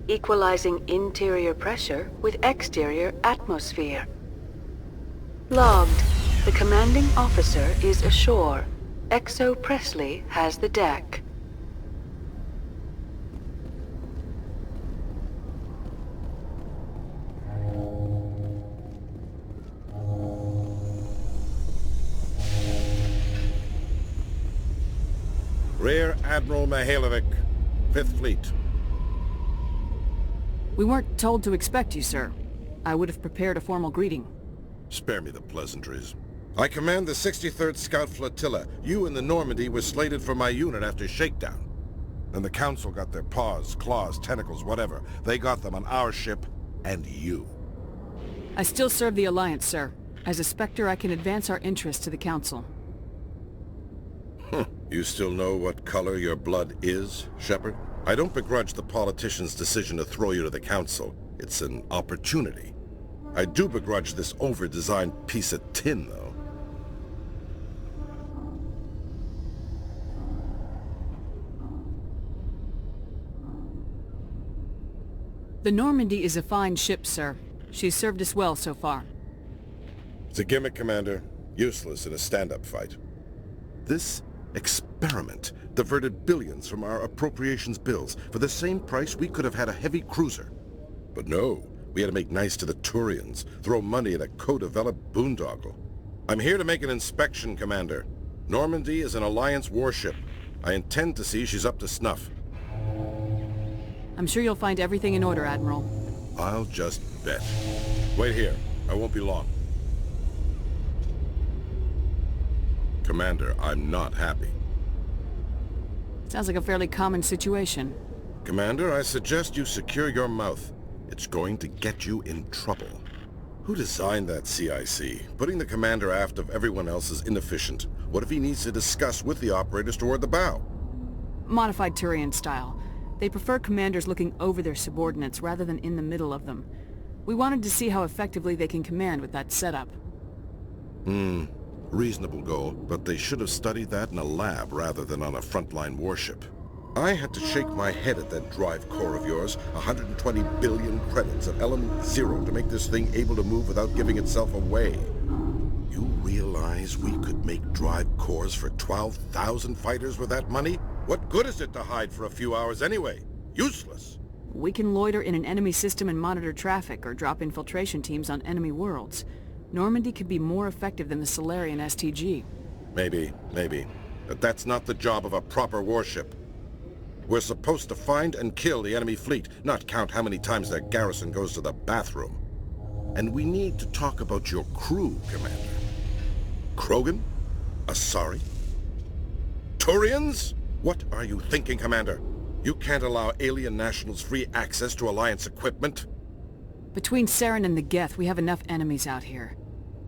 equalizing interior pressure with exterior atmosphere. Logged. The commanding officer is ashore. Exo Presley has the deck. Rear Admiral Mihailovic, 5th Fleet. We weren't told to expect you, sir. I would have prepared a formal greeting. Spare me the pleasantries. I command the 63rd Scout Flotilla. You and the Normandy were slated for my unit after shakedown. Then the Council got their paws, claws, tentacles, whatever. They got them on our ship, and you. I still serve the Alliance, sir. As a Spectre, I can advance our interests to the Council. You still know what color your blood is, Shepard? I don't begrudge the politician's decision to throw you to the Council. It's an opportunity. I do begrudge this over-designed piece of tin, though. The Normandy is a fine ship, sir. She's served us well so far. It's a gimmick, Commander. Useless in a stand-up fight. This experiment diverted billions from our appropriations bills. For the same price, we could have had a heavy cruiser. But no, we had to make nice to the Turians, throw money at a co-developed boondoggle. I'm here to make an inspection, Commander. Normandy is an Alliance warship. I intend to see she's up to snuff. I'm sure you'll find everything in order, Admiral. I'll just bet. Wait here. I won't be long. Commander, I'm not happy. Sounds like a fairly common situation. Commander, I suggest you secure your mouth. It's going to get you in trouble. Who designed that CIC? Putting the commander aft of everyone else is inefficient. What if he needs to discuss with the operators toward the bow? Modified Turian style. They prefer commanders looking over their subordinates rather than in the middle of them. We wanted to see how effectively they can command with that setup. Reasonable goal, but they should have studied that in a lab rather than on a frontline warship. I had to shake my head at that drive core of yours. 120 billion credits at element 0 to make this thing able to move without giving itself away. You realize we could make drive cores for 12,000 fighters with that money? What good is it to hide for a few hours anyway? Useless. We can loiter in an enemy system and monitor traffic or drop infiltration teams on enemy worlds. Normandy could be more effective than the Solarian STG. Maybe. But that's not the job of a proper warship. We're supposed to find and kill the enemy fleet, not count how many times their garrison goes to the bathroom. And we need to talk about your crew, Commander. Krogan? Asari? Turians? What are you thinking, Commander? You can't allow alien nationals free access to Alliance equipment? Between Saren and the Geth, we have enough enemies out here.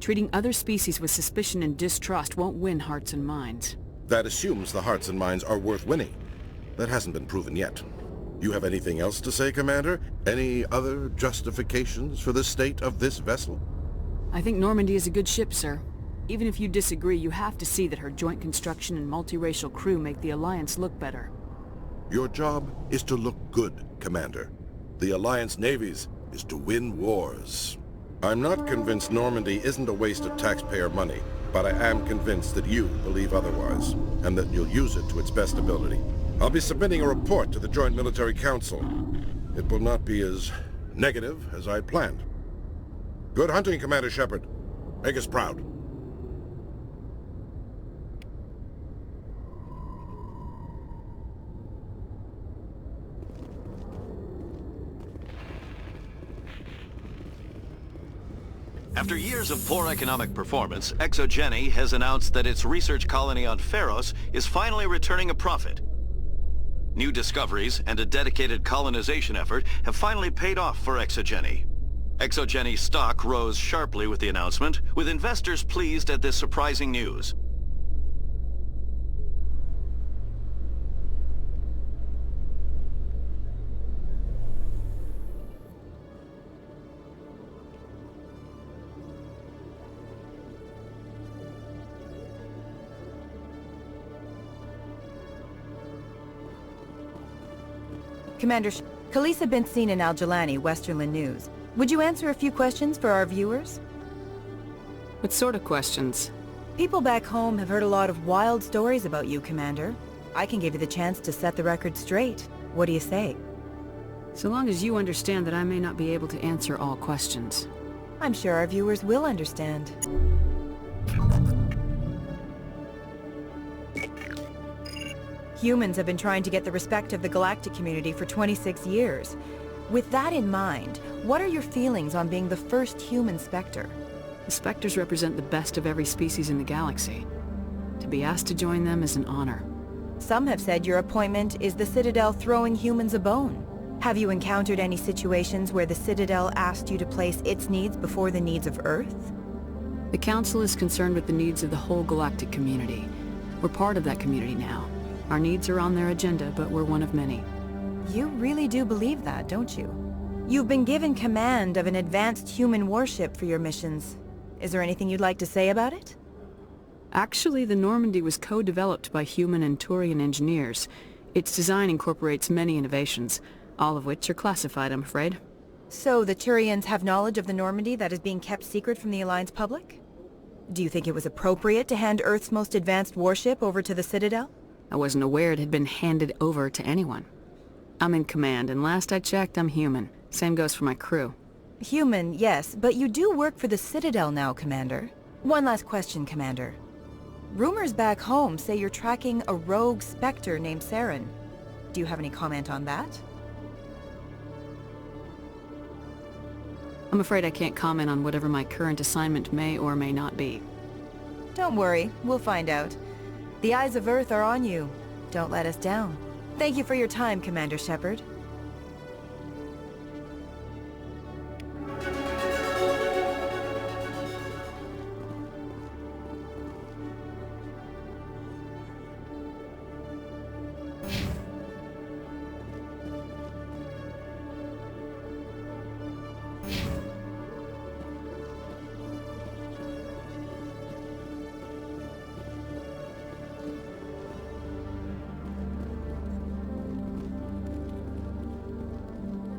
Treating other species with suspicion and distrust won't win hearts and minds. That assumes the hearts and minds are worth winning. That hasn't been proven yet. You have anything else to say, Commander? Any other justifications for the state of this vessel? I think Normandy is a good ship, sir. Even if you disagree, you have to see that her joint construction and multiracial crew make the Alliance look better. Your job is to look good, Commander. The Alliance navies is to win wars. I'm not convinced Normandy isn't a waste of taxpayer money, but I am convinced that you believe otherwise, and that you'll use it to its best ability. I'll be submitting a report to the Joint Military Council. It will not be as negative as I planned. Good hunting, Commander Shepard. Make us proud. After years of poor economic performance, ExoGeni has announced that its research colony on Pharos is finally returning a profit. New discoveries and a dedicated colonization effort have finally paid off for ExoGeni. ExoGeni's stock rose sharply with the announcement, with investors pleased at this surprising news. Police have been seen in Al-Jalani, Westerland News. Would you answer a few questions for our viewers? What sort of questions? People back home have heard a lot of wild stories about you, Commander. I can give you the chance to set the record straight. What do you say? So long as you understand that I may not be able to answer all questions. I'm sure our viewers will understand. Humans have been trying to get the respect of the galactic community for 26 years. With that in mind, what are your feelings on being the first human Spectre? The Spectres represent the best of every species in the galaxy. To be asked to join them is an honor. Some have said your appointment is the Citadel throwing humans a bone. Have you encountered any situations where the Citadel asked you to place its needs before the needs of Earth? The Council is concerned with the needs of the whole galactic community. We're part of that community now. Our needs are on their agenda, but we're one of many. You really do believe that, don't you? You've been given command of an advanced human warship for your missions. Is there anything you'd like to say about it? Actually, the Normandy was co-developed by human and Turian engineers. Its design incorporates many innovations, all of which are classified, I'm afraid. So the Turians have knowledge of the Normandy that is being kept secret from the Alliance public? Do you think it was appropriate to hand Earth's most advanced warship over to the Citadel? I wasn't aware it had been handed over to anyone. I'm in command, and last I checked, I'm human. Same goes for my crew. Human, yes, but you do work for the Citadel now, Commander. One last question, Commander. Rumors back home say you're tracking a rogue Spectre named Saren. Do you have any comment on that? I'm afraid I can't comment on whatever my current assignment may or may not be. Don't worry, we'll find out. The eyes of Earth are on you. Don't let us down. Thank you for your time, Commander Shepard.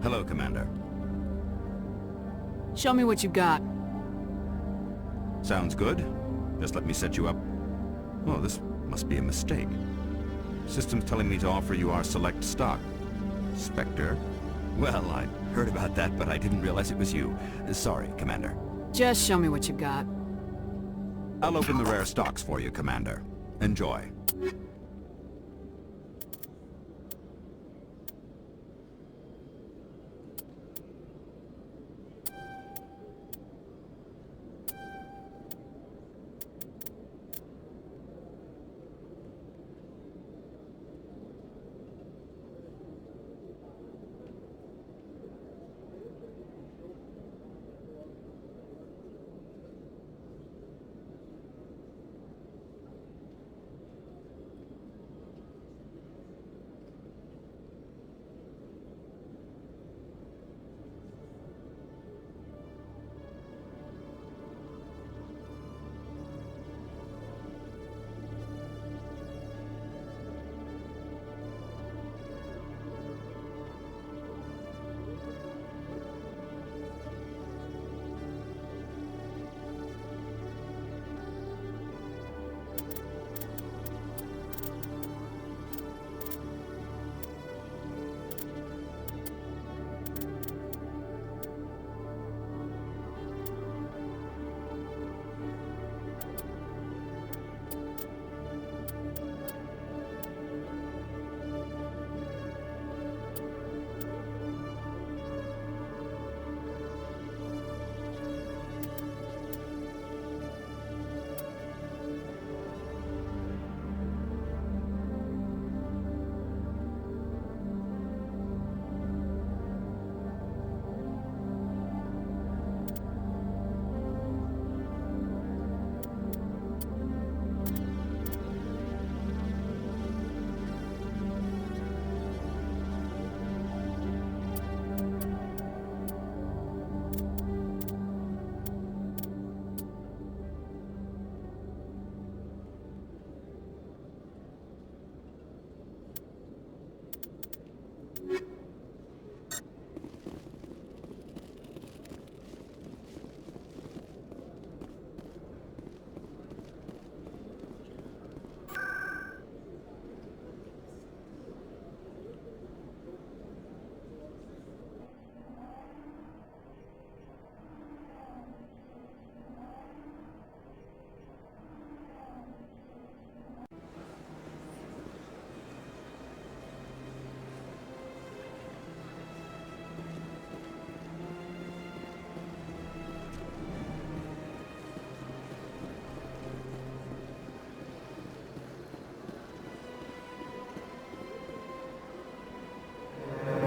Hello, Commander. Show me what you got. Sounds good. Just let me set you up. Oh, this must be a mistake. System's telling me to offer you our select stock. Spectre? Well, I heard about that, but I didn't realize it was you. Sorry, Commander. Just show me what you got. I'll open the rare stocks for you, Commander. Enjoy.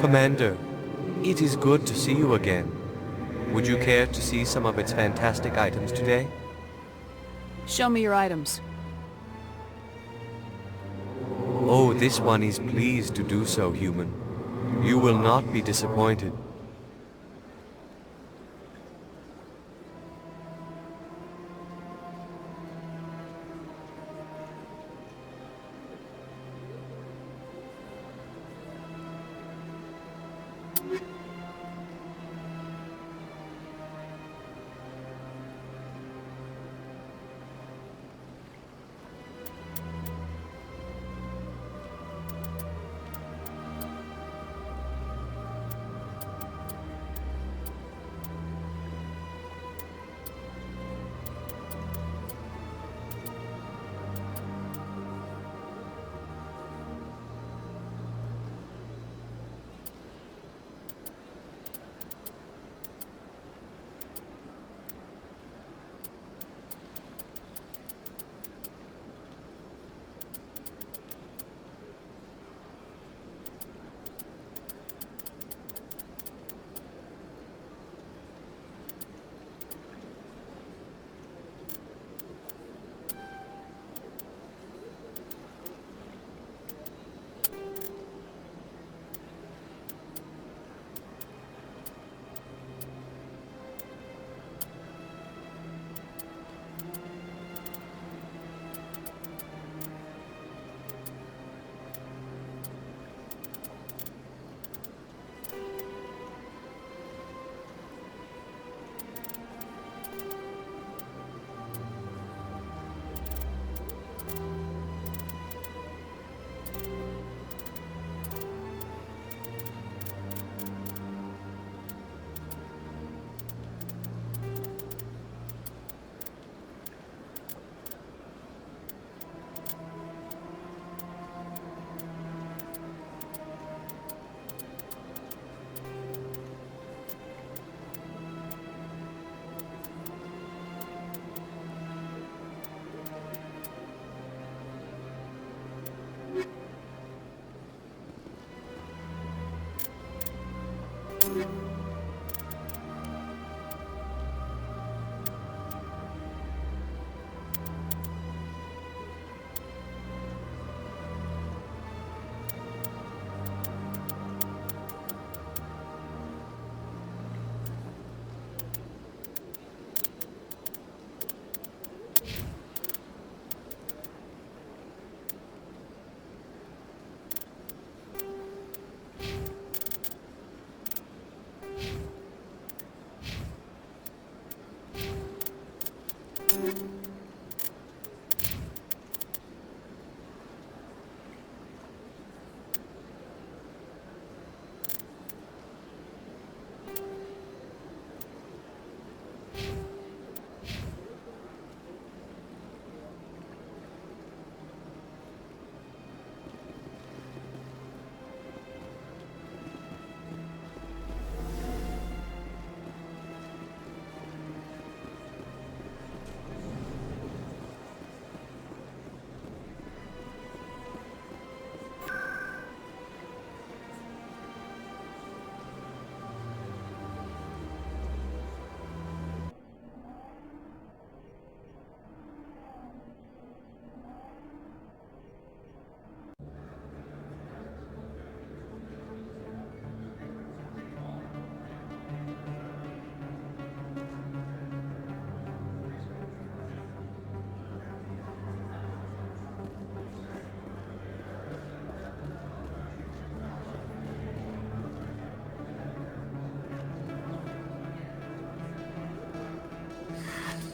Commander, it is good to see you again. Would you care to see some of its fantastic items today? Show me your items. Oh, this one is pleased to do so, human. You will not be disappointed.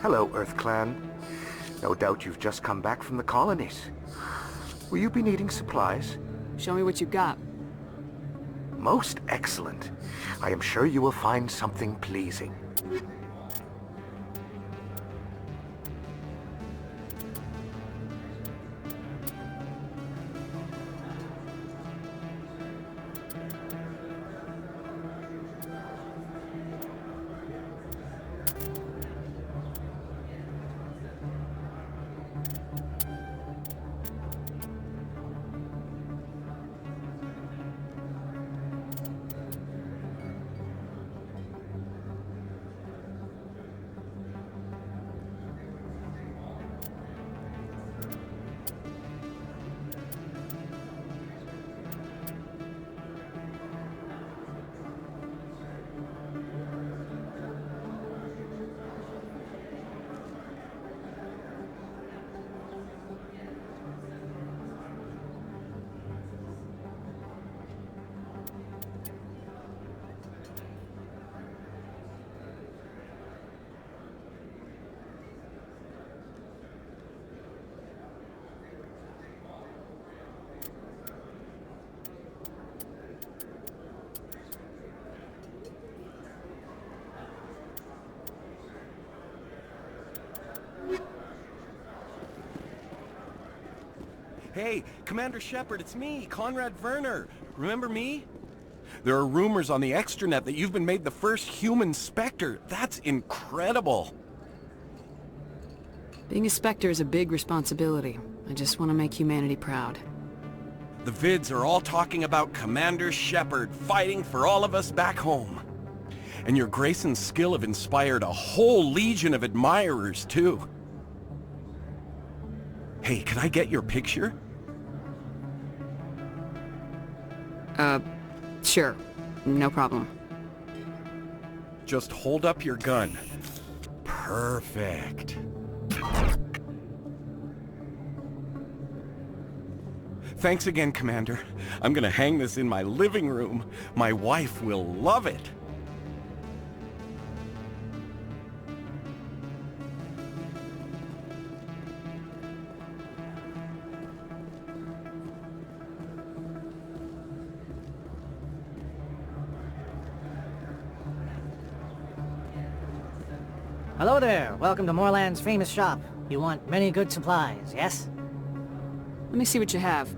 Hello, Earth Clan. No doubt you've just come back from the colonies. Will you be needing supplies? Show me what you got. Most excellent. I am sure you will find something pleasing. Hey, Commander Shepard, it's me, Conrad Werner. Remember me? There are rumors on the extranet that you've been made the first human Spectre. That's incredible. Being a Spectre is a big responsibility. I just want to make humanity proud. The vids are all talking about Commander Shepard fighting for all of us back home. And your grace and skill have inspired a whole legion of admirers, too. Hey, can I get your picture? Sure. No problem. Just hold up your gun. Perfect. Thanks again, Commander. I'm gonna hang this in my living room. My wife will love it. Hello there. Welcome to Moorland's famous shop. You want many good supplies, yes? Let me see what you have.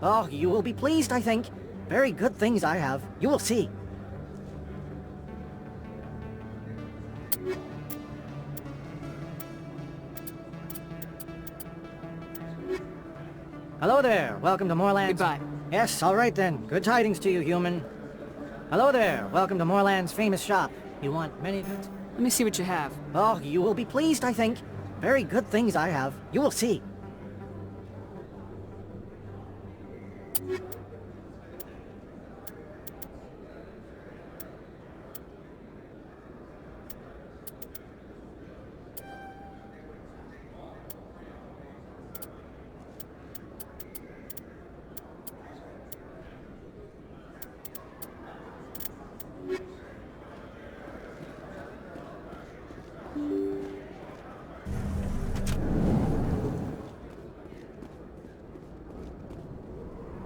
Oh, you will be pleased, I think. Very good things I have. You will see. Hello there. Welcome to Moorland's... Goodbye. Yes, all right then. Good tidings to you, human. Hello there. Welcome to Moorland's famous shop. You want many good... Let me see what you have. Oh, you will be pleased, I think. Very good things I have. You will see.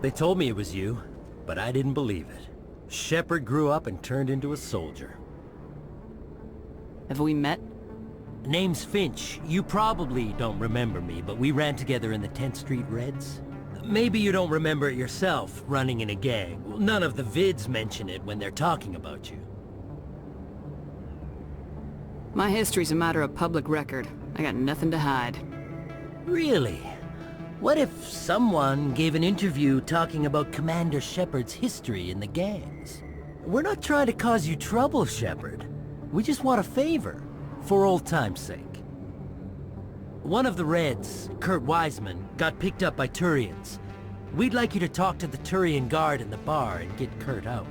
They told me it was you, but I didn't believe it. Shepard grew up and turned into a soldier. Have we met? Name's Finch. You probably don't remember me, but we ran together in the 10th Street Reds. Maybe you don't remember it yourself, running in a gang. Well, none of the vids mention it when they're talking about you. My history's a matter of public record. I got nothing to hide. Really? What if someone gave an interview talking about Commander Shepard's history in the gangs? We're not trying to cause you trouble, Shepard. We just want a favor, for old time's sake. One of the Reds, Kurt Wiseman, got picked up by Turians. We'd like you to talk to the Turian guard in the bar and get Kurt out.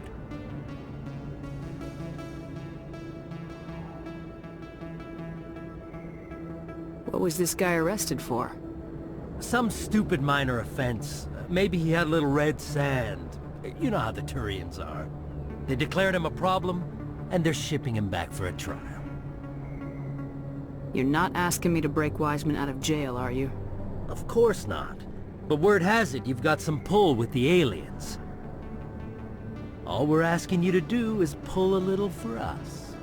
What was this guy arrested for? Some stupid minor offense. Maybe he had a little red sand. You know how the Turians are. They declared him a problem, and they're shipping him back for a trial. You're not asking me to break Wiseman out of jail, are you? Of course not. But word has it you've got some pull with the aliens. All we're asking you to do is pull a little for us.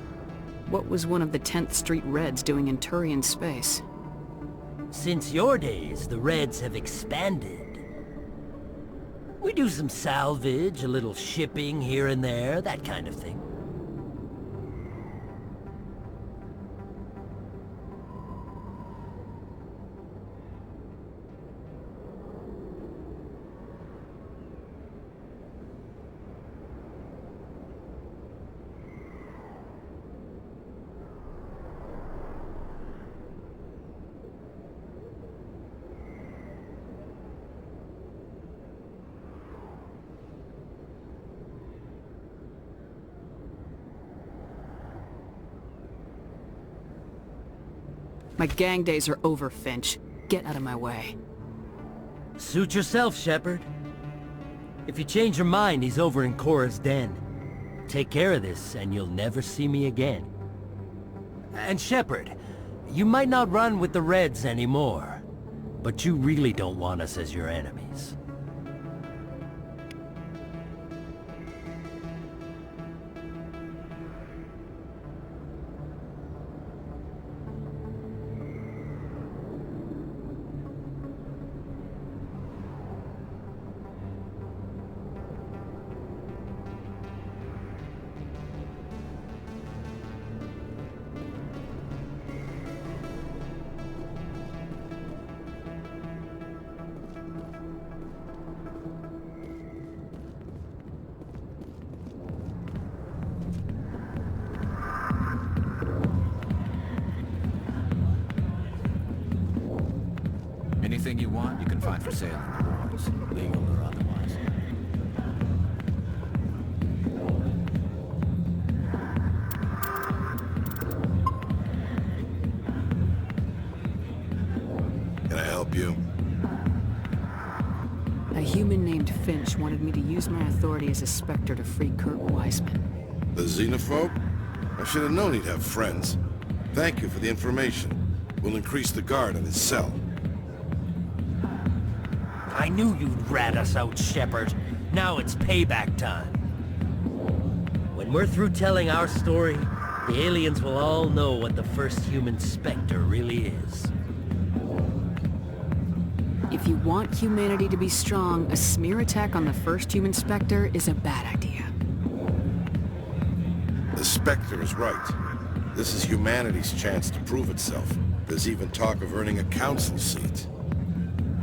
What was one of the 10th Street Reds doing in Turian space? Since your days, the Reds have expanded. We do some salvage, a little shipping here and there, that kind of thing. My gang days are over, Finch. Get out of my way. Suit yourself, Shepard. If you change your mind, he's over in Cora's den. Take care of this, and you'll never see me again. And Shepard, you might not run with the Reds anymore, but you really don't want us as your enemies. you want, you can find for sale in the wars, legal or otherwise. Can I help you? A human named Finch wanted me to use my authority as a Spectre to free Kurt Wiseman. The xenophobe? I should have known he'd have friends. Thank you for the information. We'll increase the guard on his cell. I knew you'd rat us out, Shepard. Now it's payback time. When we're through telling our story, the aliens will all know what the first human Spectre really is. If you want humanity to be strong, a smear attack on the first human Spectre is a bad idea. The Spectre is right. This is humanity's chance to prove itself. There's even talk of earning a council seat.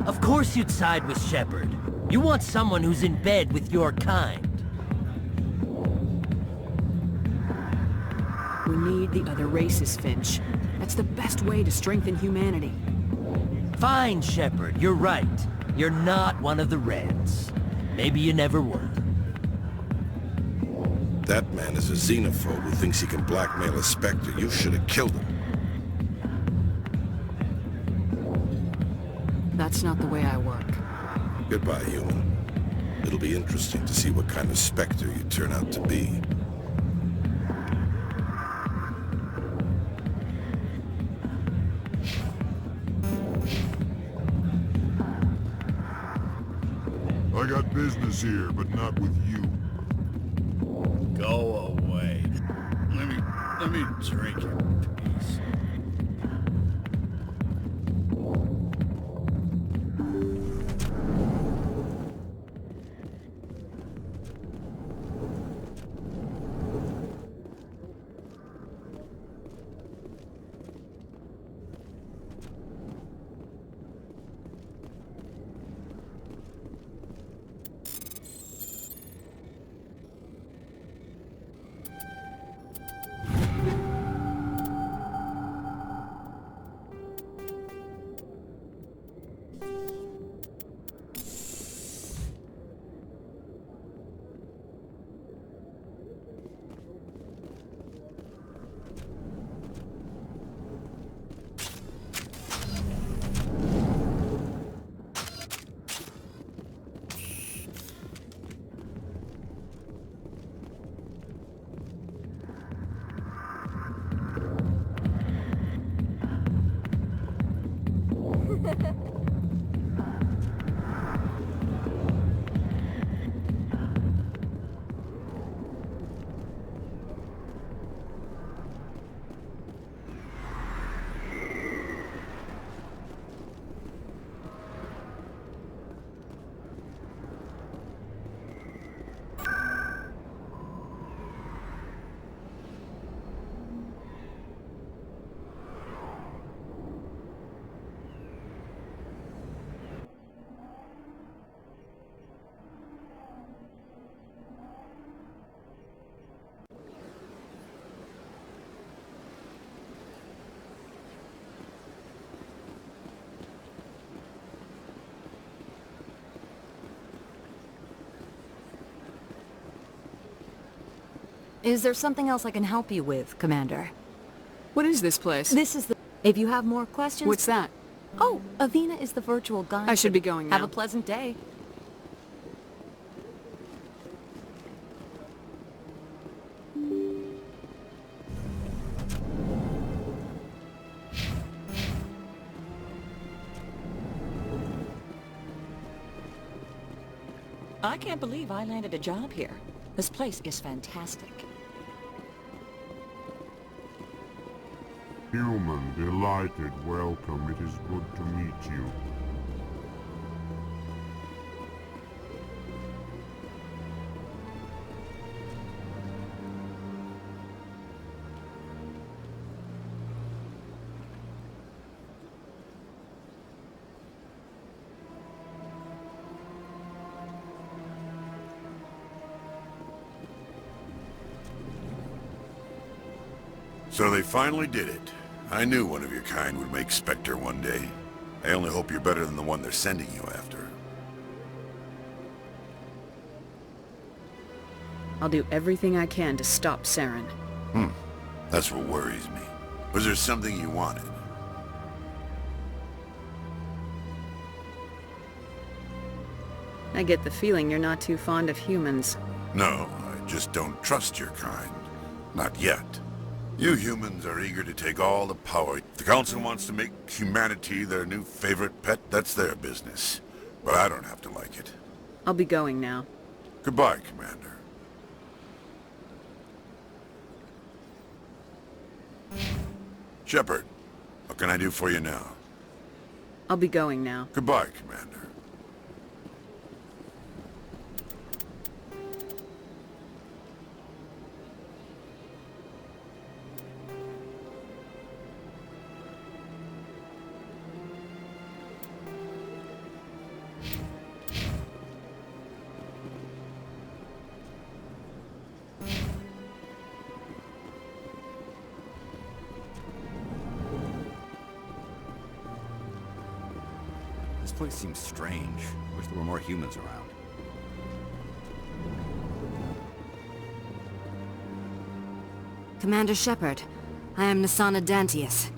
Of course you'd side with Shepard. You want someone who's in bed with your kind. We need the other races, Finch. That's the best way to strengthen humanity. Fine, Shepard, you're right. You're not one of the Reds. Maybe you never were. That man is a xenophobe who thinks he can blackmail a Spectre. You should have killed him. That's not the way I work. Goodbye, human. It'll be interesting to see what kind of Spectre you turn out to be. I got business here, but not with you. Go away. Let me drink in peace. Is there something else I can help you with, Commander? What is this place? This is the... If you have more questions... What's that? Oh, Avina is the virtual guide. I should be going now. Have a pleasant day. I can't believe I landed a job here. This place is fantastic. Human, delighted, welcome. It is good to meet you. So they finally did it. I knew one of your kind would make Spectre one day. I only hope you're better than the one they're sending you after. I'll do everything I can to stop Saren. That's what worries me. Was there something you wanted? I get the feeling you're not too fond of humans. No, I just don't trust your kind. Not yet. You humans are eager to take all the power. If the Council wants to make humanity their new favorite pet, that's their business. But I don't have to like it. I'll be going now. Goodbye, Commander. Shepard, what can I do for you now? I'll be going now. Goodbye, Commander. This place seems strange. Wish there were more humans around. Commander Shepard, I am Nasana Dantius.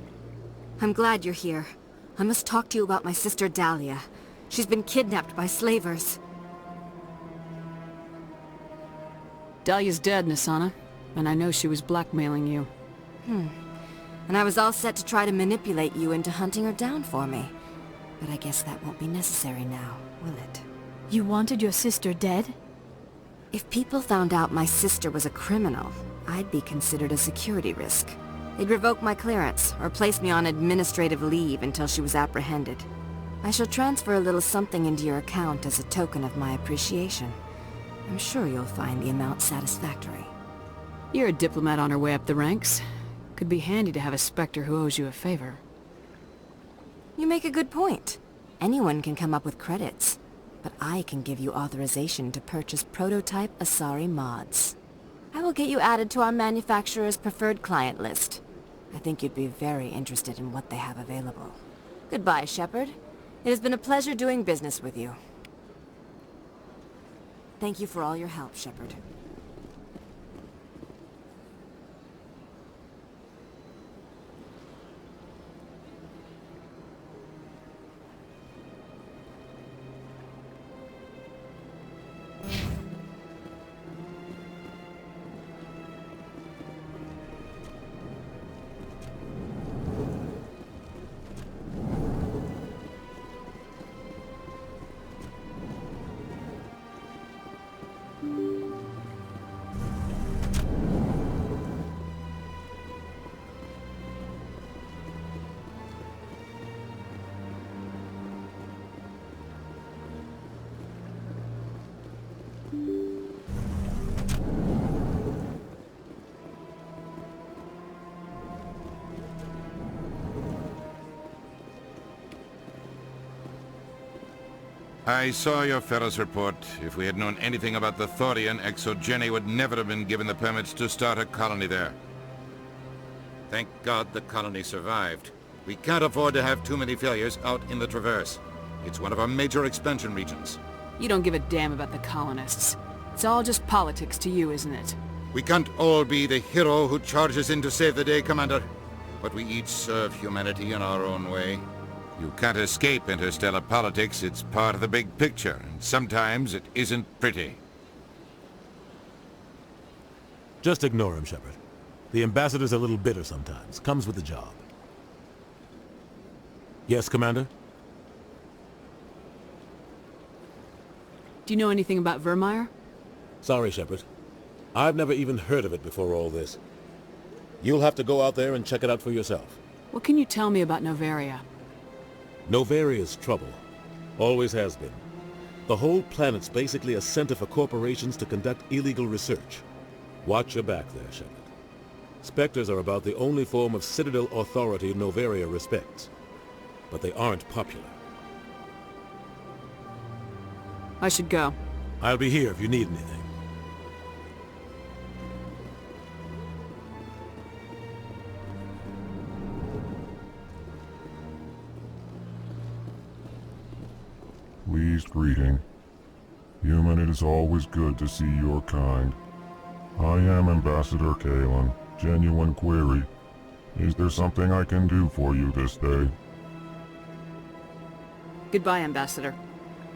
I'm glad you're here. I must talk to you about my sister Dahlia. She's been kidnapped by slavers. Dahlia's dead, Nasana. And I know she was blackmailing you. And I was all set to try to manipulate you into hunting her down for me. But I guess that won't be necessary now, will it? You wanted your sister dead? If people found out my sister was a criminal, I'd be considered a security risk. They'd revoke my clearance, or place me on administrative leave until she was apprehended. I shall transfer a little something into your account as a token of my appreciation. I'm sure you'll find the amount satisfactory. You're a diplomat on her way up the ranks. Could be handy to have a Spectre who owes you a favor. You make a good point. Anyone can come up with credits, but I can give you authorization to purchase prototype Asari mods. I will get you added to our manufacturer's preferred client list. I think you'd be very interested in what they have available. Goodbye, Shepard. It has been a pleasure doing business with you. Thank you for all your help, Shepard. I saw your Ferris report. If we had known anything about the Thorian, ExoGeni would never have been given the permits to start a colony there. Thank God the colony survived. We can't afford to have too many failures out in the Traverse. It's one of our major expansion regions. You don't give a damn about the colonists. It's all just politics to you, isn't it? We can't all be the hero who charges in to save the day, Commander. But we each serve humanity in our own way. You can't escape interstellar politics. It's part of the big picture, and sometimes it isn't pretty. Just ignore him, Shepard. The ambassador's a little bitter sometimes. Comes with the job. Yes, Commander? Do you know anything about Vermeer? Sorry, Shepard. I've never even heard of it before all this. You'll have to go out there and check it out for yourself. What can you tell me about Novaria? Novaria's trouble. Always has been. The whole planet's basically a center for corporations to conduct illegal research. Watch your back there, Shepard. Spectres are about the only form of Citadel authority Novaria respects. But they aren't popular. I should go. I'll be here if you need anything. least greeting. Human, it is always good to see your kind. I am Ambassador Kalen. Genuine query. Is there something I can do for you this day? Goodbye, Ambassador.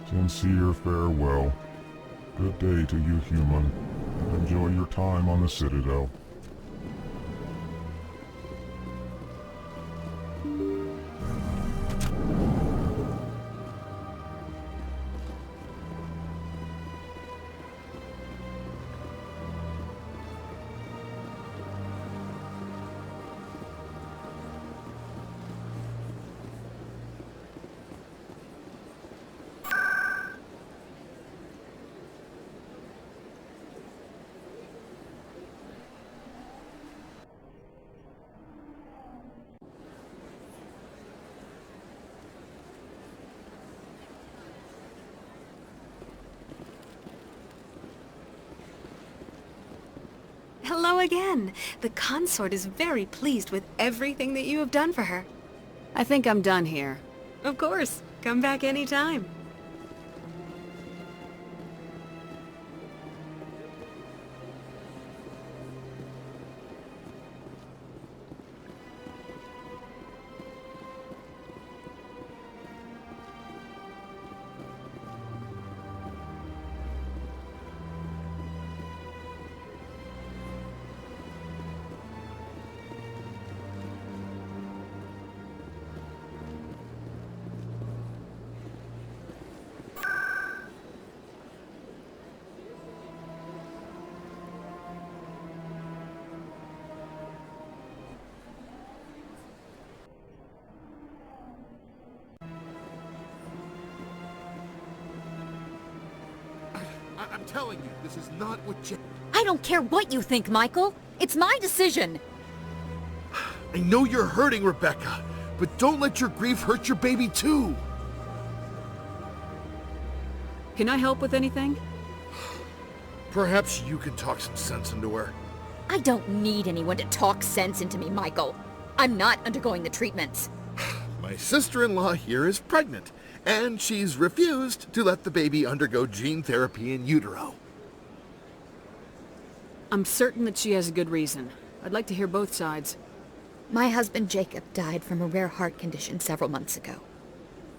Sincere farewell. Good day to you, human. Enjoy your time on the Citadel. Hello again. The consort is very pleased with everything that you have done for her. I think I'm done here. Of course. Come back anytime. I'm telling you, this is not what I don't care what you think, Michael. It's my decision. I know you're hurting, Rebecca, but don't let your grief hurt your baby too. Can I help with anything? Perhaps you can talk some sense into her. I don't need anyone to talk sense into me, Michael. I'm not undergoing the treatments. My sister-in-law here is pregnant, and she's refused to let the baby undergo gene therapy in utero. I'm certain that she has a good reason. I'd like to hear both sides. My husband Jacob died from a rare heart condition several months ago.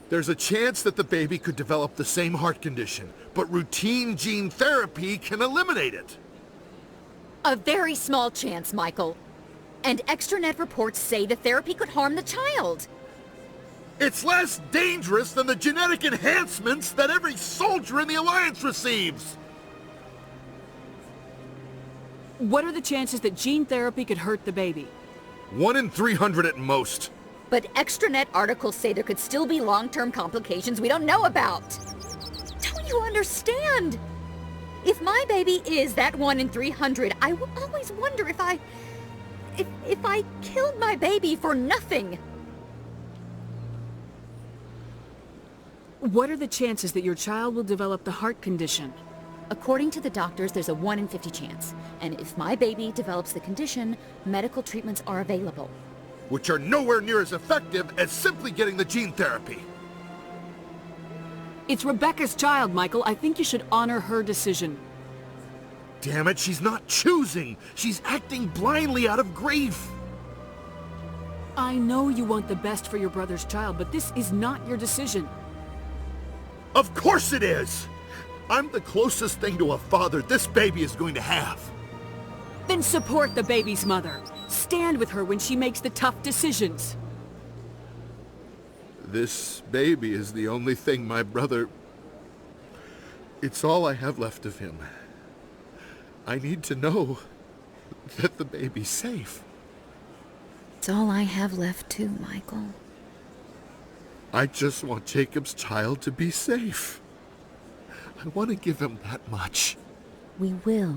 There's a chance that the baby could develop the same heart condition, but routine gene therapy can eliminate it. A very small chance, Michael. And extranet reports say the therapy could harm the child. It's less dangerous than the genetic enhancements that every soldier in the Alliance receives! What are the chances that gene therapy could hurt the baby? 1 in 300 at most. But extranet articles say there could still be long-term complications we don't know about. Don't you understand? If my baby is that 1 in 300, I will always wonder if I killed my baby for nothing. What are the chances that your child will develop the heart condition? According to the doctors, there's a 1 in 50 chance. And if my baby develops the condition, medical treatments are available. Which are nowhere near as effective as simply getting the gene therapy. It's Rebecca's child, Michael. I think you should honor her decision. Damn it, she's not choosing. She's acting blindly out of grief. I know you want the best for your brother's child, but this is not your decision. Of course it is! I'm the closest thing to a father this baby is going to have. Then support the baby's mother. Stand with her when she makes the tough decisions. This baby is the only thing my brother... It's all I have left of him. I need to know that the baby's safe. It's all I have left too, Michael. I just want Jacob's child to be safe. I want to give him that much. We will.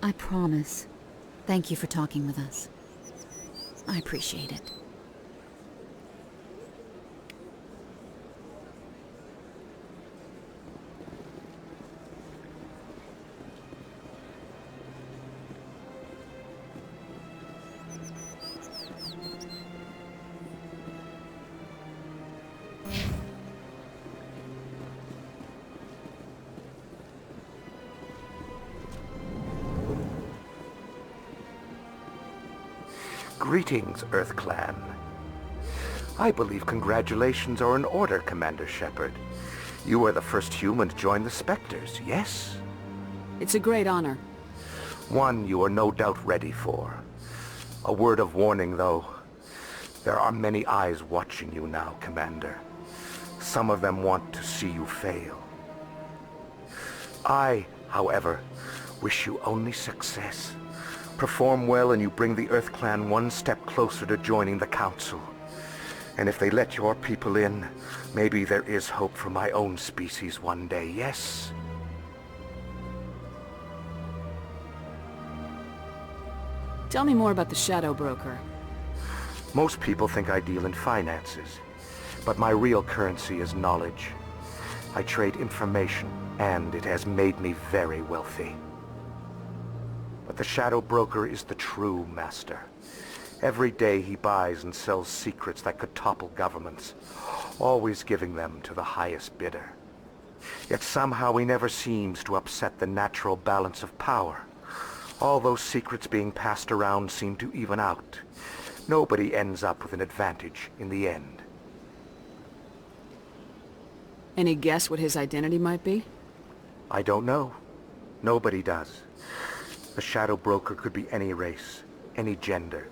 I promise. Thank you for talking with us. I appreciate it. Greetings, Earth Clan. I believe congratulations are in order, Commander Shepard. You are the first human to join the Spectres, yes? It's a great honor. One you are no doubt ready for. A word of warning, though. There are many eyes watching you now, Commander. Some of them want to see you fail. I, however, wish you only success. Perform well and you bring the Earth Clan one step closer to joining the Council. And if they let your people in, maybe there is hope for my own species one day, yes? Tell me more about the Shadow Broker. Most people think I deal in finances, but my real currency is knowledge. I trade information, and it has made me very wealthy. But the Shadow Broker is the true master. Every day he buys and sells secrets that could topple governments, always giving them to the highest bidder. Yet somehow he never seems to upset the natural balance of power. All those secrets being passed around seem to even out. Nobody ends up with an advantage in the end. Any guess what his identity might be? I don't know. Nobody does. The Shadow Broker could be any race, any gender.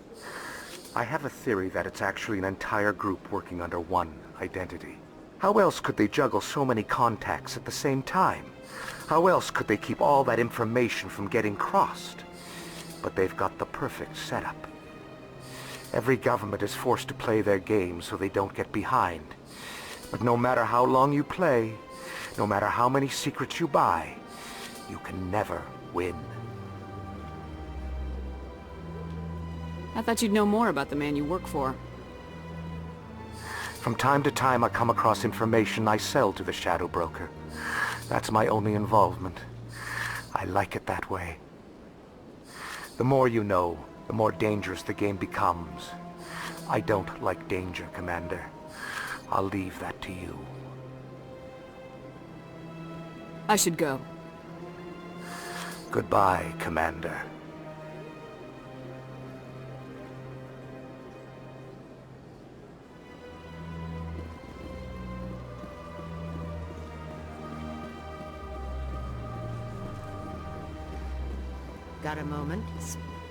I have a theory that it's actually an entire group working under one identity. How else could they juggle so many contacts at the same time? How else could they keep all that information from getting crossed? But they've got the perfect setup. Every government is forced to play their game so they don't get behind. But no matter how long you play, no matter how many secrets you buy, you can never win. I thought you'd know more about the man you work for. From time to time I come across information I sell to the Shadow Broker. That's my only involvement. I like it that way. The more you know, the more dangerous the game becomes. I don't like danger, Commander. I'll leave that to you. I should go. Goodbye, Commander. Got a moment?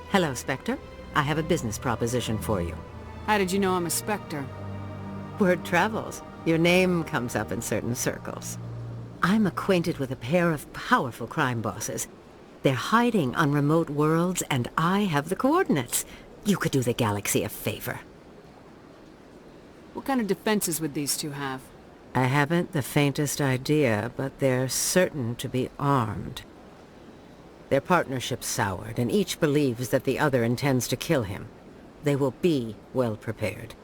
Hello, Spectre. I have a business proposition for you. How did you know I'm a Spectre? Word travels. Your name comes up in certain circles. I'm acquainted with a pair of powerful crime bosses. They're hiding on remote worlds, and I have the coordinates. You could do the galaxy a favor. What kind of defenses would these two have? I haven't the faintest idea, but they're certain to be armed. Their partnership's soured, and each believes that the other intends to kill him. They will be well prepared.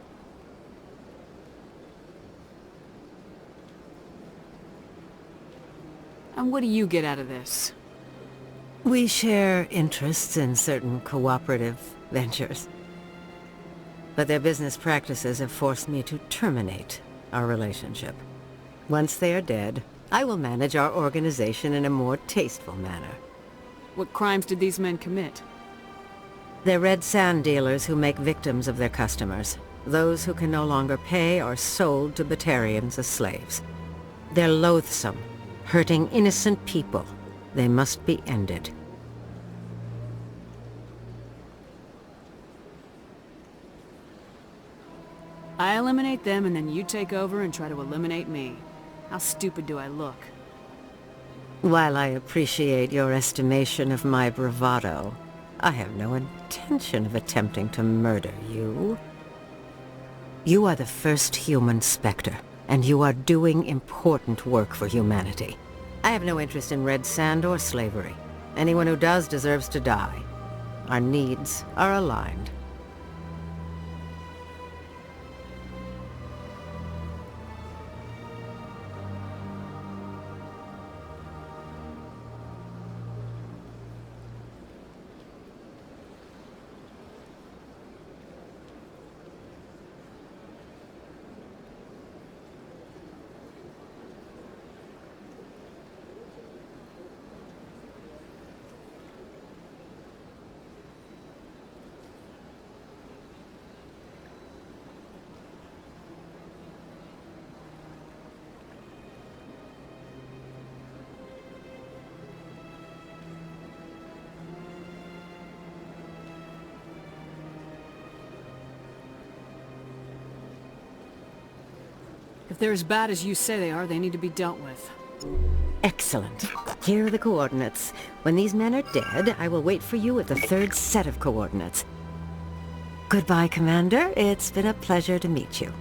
And what do you get out of this? We share interests in certain cooperative ventures. But their business practices have forced me to terminate our relationship. Once they are dead, I will manage our organization in a more tasteful manner. What crimes did these men commit? They're red sand dealers who make victims of their customers. Those who can no longer pay are sold to Batarians as slaves. They're loathsome, hurting innocent people. They must be ended. I eliminate them and then you take over and try to eliminate me. How stupid do I look? While I appreciate your estimation of my bravado, I have no intention of attempting to murder you. You are the first human Spectre, and you are doing important work for humanity. I have no interest in red sand or slavery. Anyone who does deserves to die. Our needs are aligned. If they're as bad as you say they are, they need to be dealt with. Excellent. Here are the coordinates. When these men are dead, I will wait for you at the third set of coordinates. Goodbye, Commander. It's been a pleasure to meet you.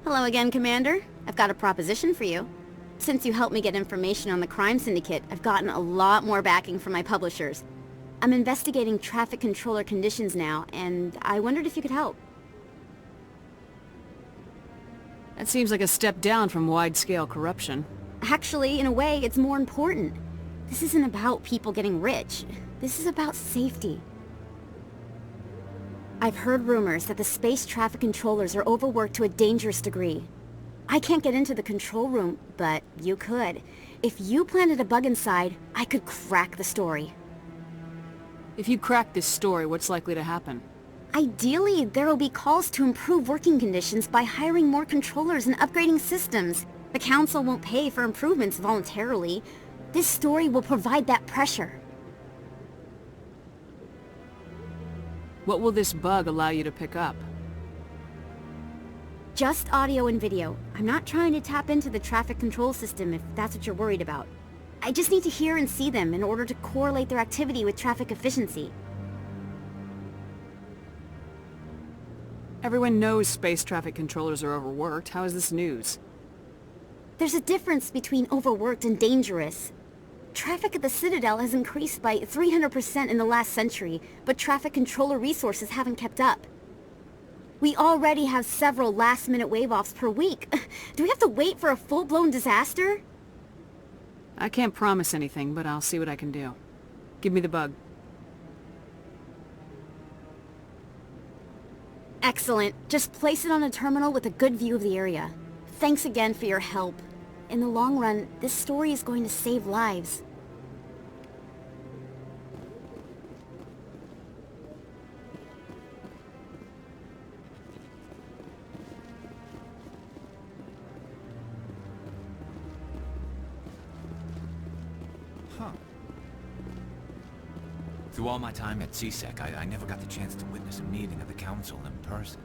Hello again, Commander. I've got a proposition for you. Since you helped me get information on the crime syndicate, I've gotten a lot more backing from my publishers. I'm investigating traffic controller conditions now, and I wondered if you could help. That seems like a step down from wide-scale corruption. Actually, in a way, it's more important. This isn't about people getting rich. This is about safety. I've heard rumors that the space traffic controllers are overworked to a dangerous degree. I can't get into the control room, but you could. If you planted a bug inside, I could crack the story. If you crack this story, what's likely to happen? Ideally, there will be calls to improve working conditions by hiring more controllers and upgrading systems. The Council won't pay for improvements voluntarily. This story will provide that pressure. What will this bug allow you to pick up? Just audio and video. I'm not trying to tap into the traffic control system if that's what you're worried about. I just need to hear and see them in order to correlate their activity with traffic efficiency. Everyone knows space traffic controllers are overworked. How is this news? There's a difference between overworked and dangerous. Traffic at the Citadel has increased by 300% in the last century, but traffic controller resources haven't kept up. We already have several last-minute wave-offs per week. Do we have to wait for a full-blown disaster? I can't promise anything, but I'll see what I can do. Give me the bug. Excellent. Just place it on a terminal with a good view of the area. Thanks again for your help. In the long run, this story is going to save lives. Huh. Through all my time at CSEC, I never got the chance to witness a meeting of the Council in person.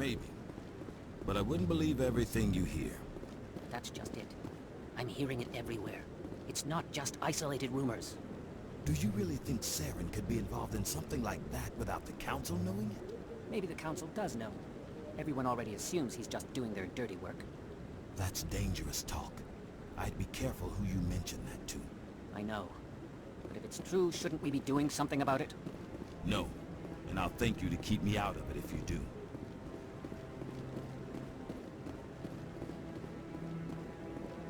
maybe. But I wouldn't believe everything you hear. That's just it. I'm hearing it everywhere. It's not just isolated rumors. Do you really think Saren could be involved in something like that without the Council knowing it? Maybe the Council does know. Everyone already assumes he's just doing their dirty work. That's dangerous talk. I'd be careful who you mention that to. I know. But if it's true, shouldn't we be doing something about it? No. And I'll thank you to keep me out of it if you do.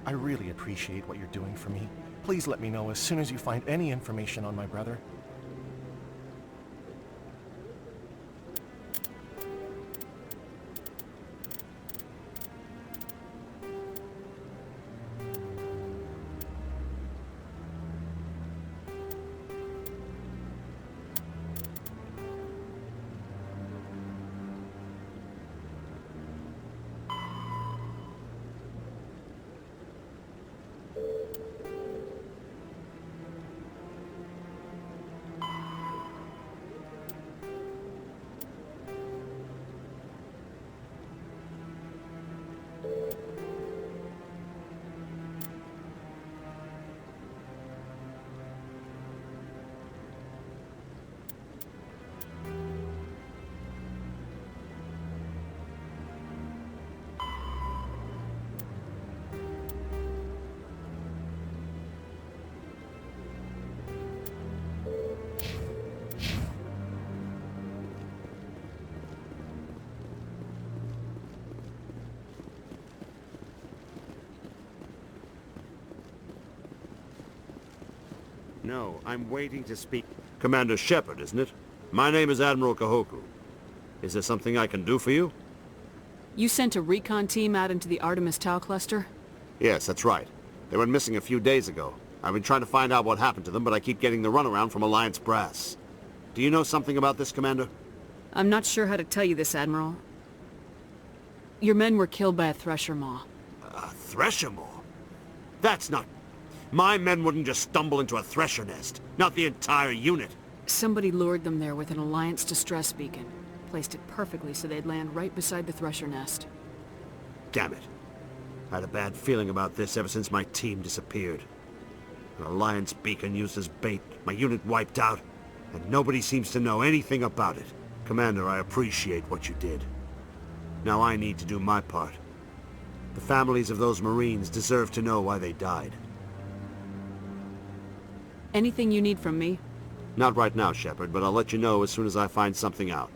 I really appreciate what you're doing for me. Please let me know as soon as you find any information on my brother. No, I'm waiting to speak. Commander Shepard, isn't it? My name is Admiral Kahoku. Is there something I can do for you? You sent a recon team out into the Artemis Tau cluster? Yes, that's right. They went missing a few days ago. I've been trying to find out what happened to them, but I keep getting the runaround from Alliance brass. Do you know something about this, Commander? I'm not sure how to tell you this, Admiral. Your men were killed by a Thresher Maw. A Thresher Maw? That's not... My men wouldn't just stumble into a Thresher nest. Not the entire unit. Somebody lured them there with an Alliance distress beacon. Placed it perfectly so they'd land right beside the Thresher nest. Damn it. I had a bad feeling about this ever since my team disappeared. An Alliance beacon used as bait, my unit wiped out, and nobody seems to know anything about it. Commander, I appreciate what you did. Now I need to do my part. The families of those Marines deserve to know why they died. Anything you need from me? Not right now, Shepard, but I'll let you know as soon as I find something out.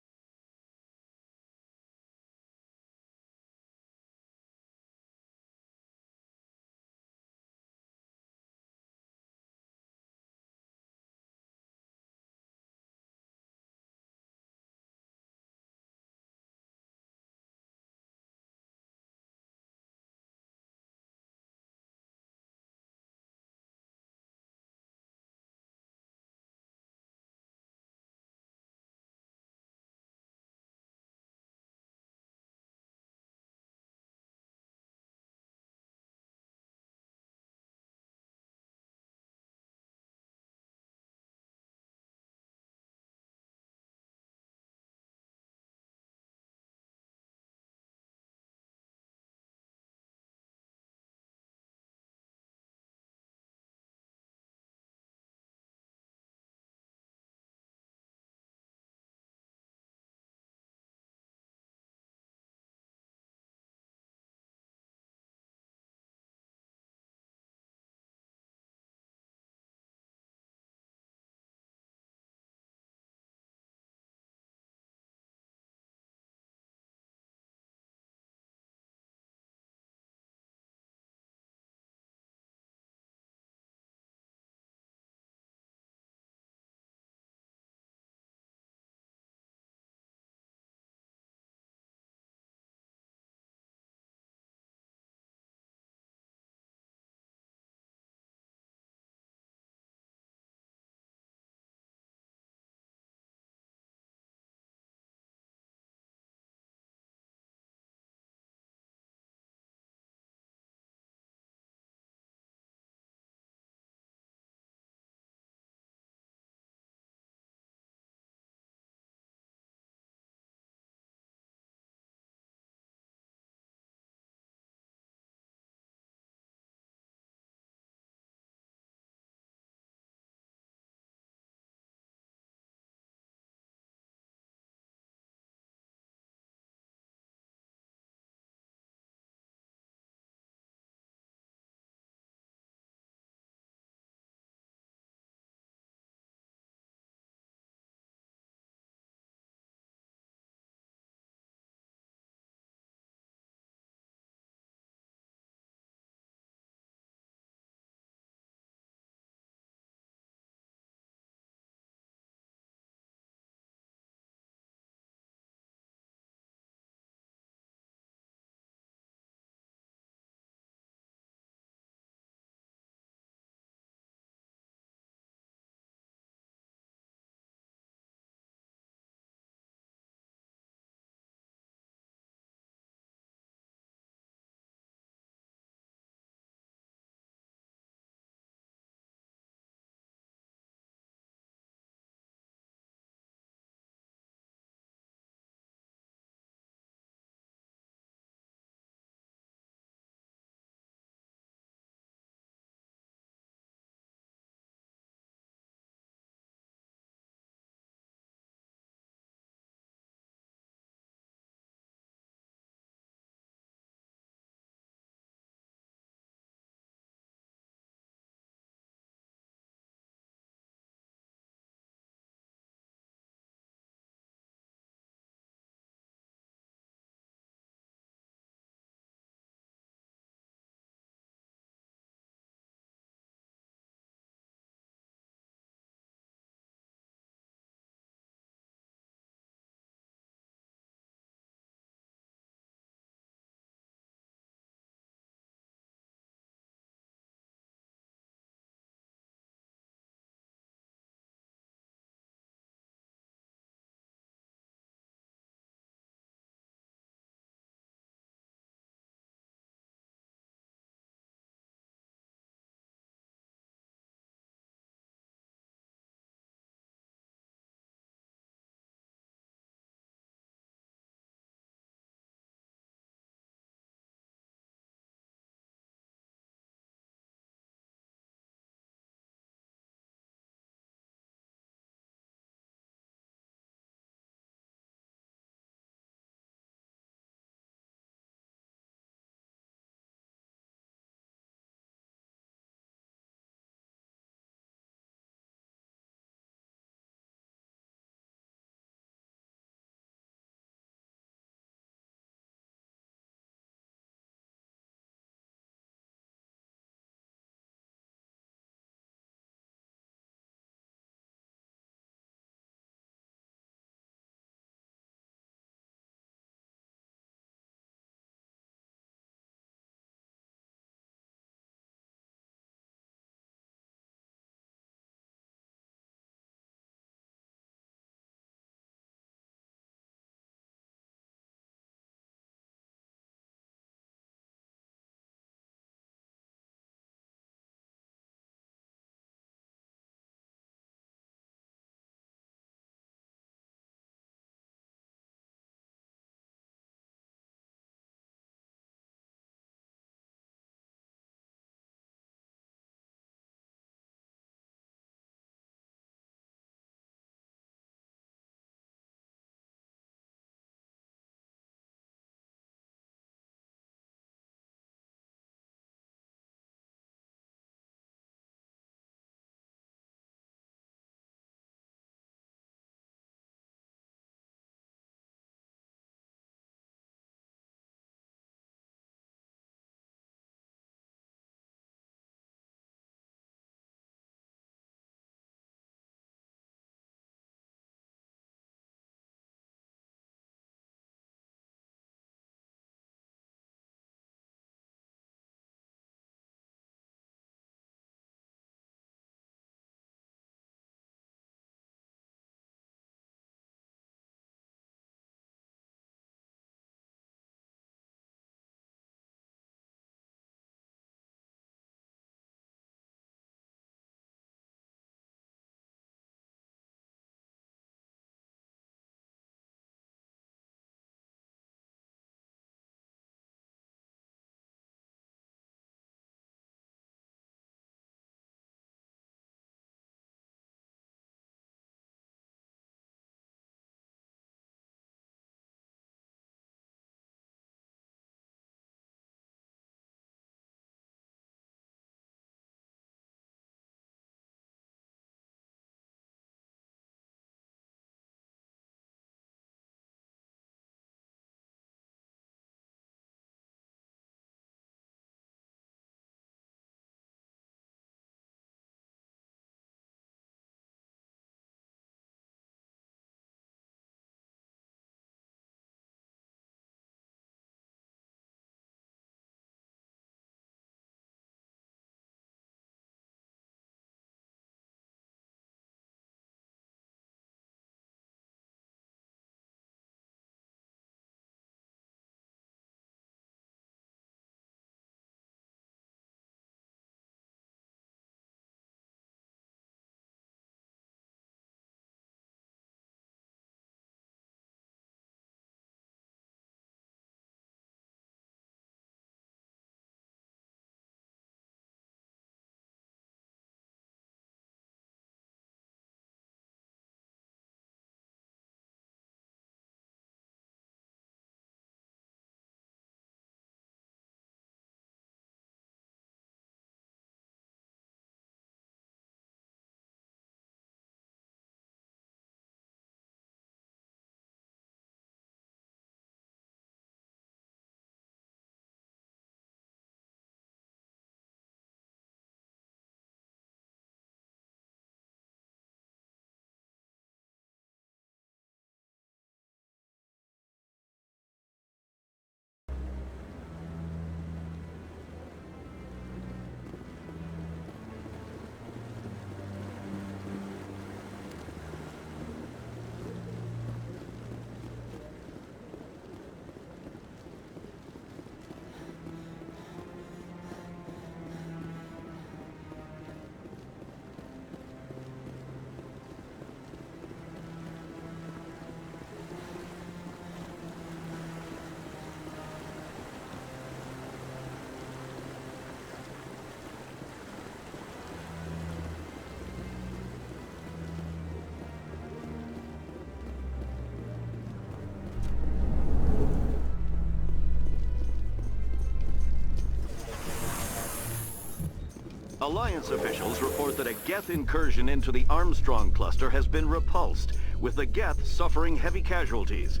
Alliance officials report that a Geth incursion into the Armstrong cluster has been repulsed, with the Geth suffering heavy casualties.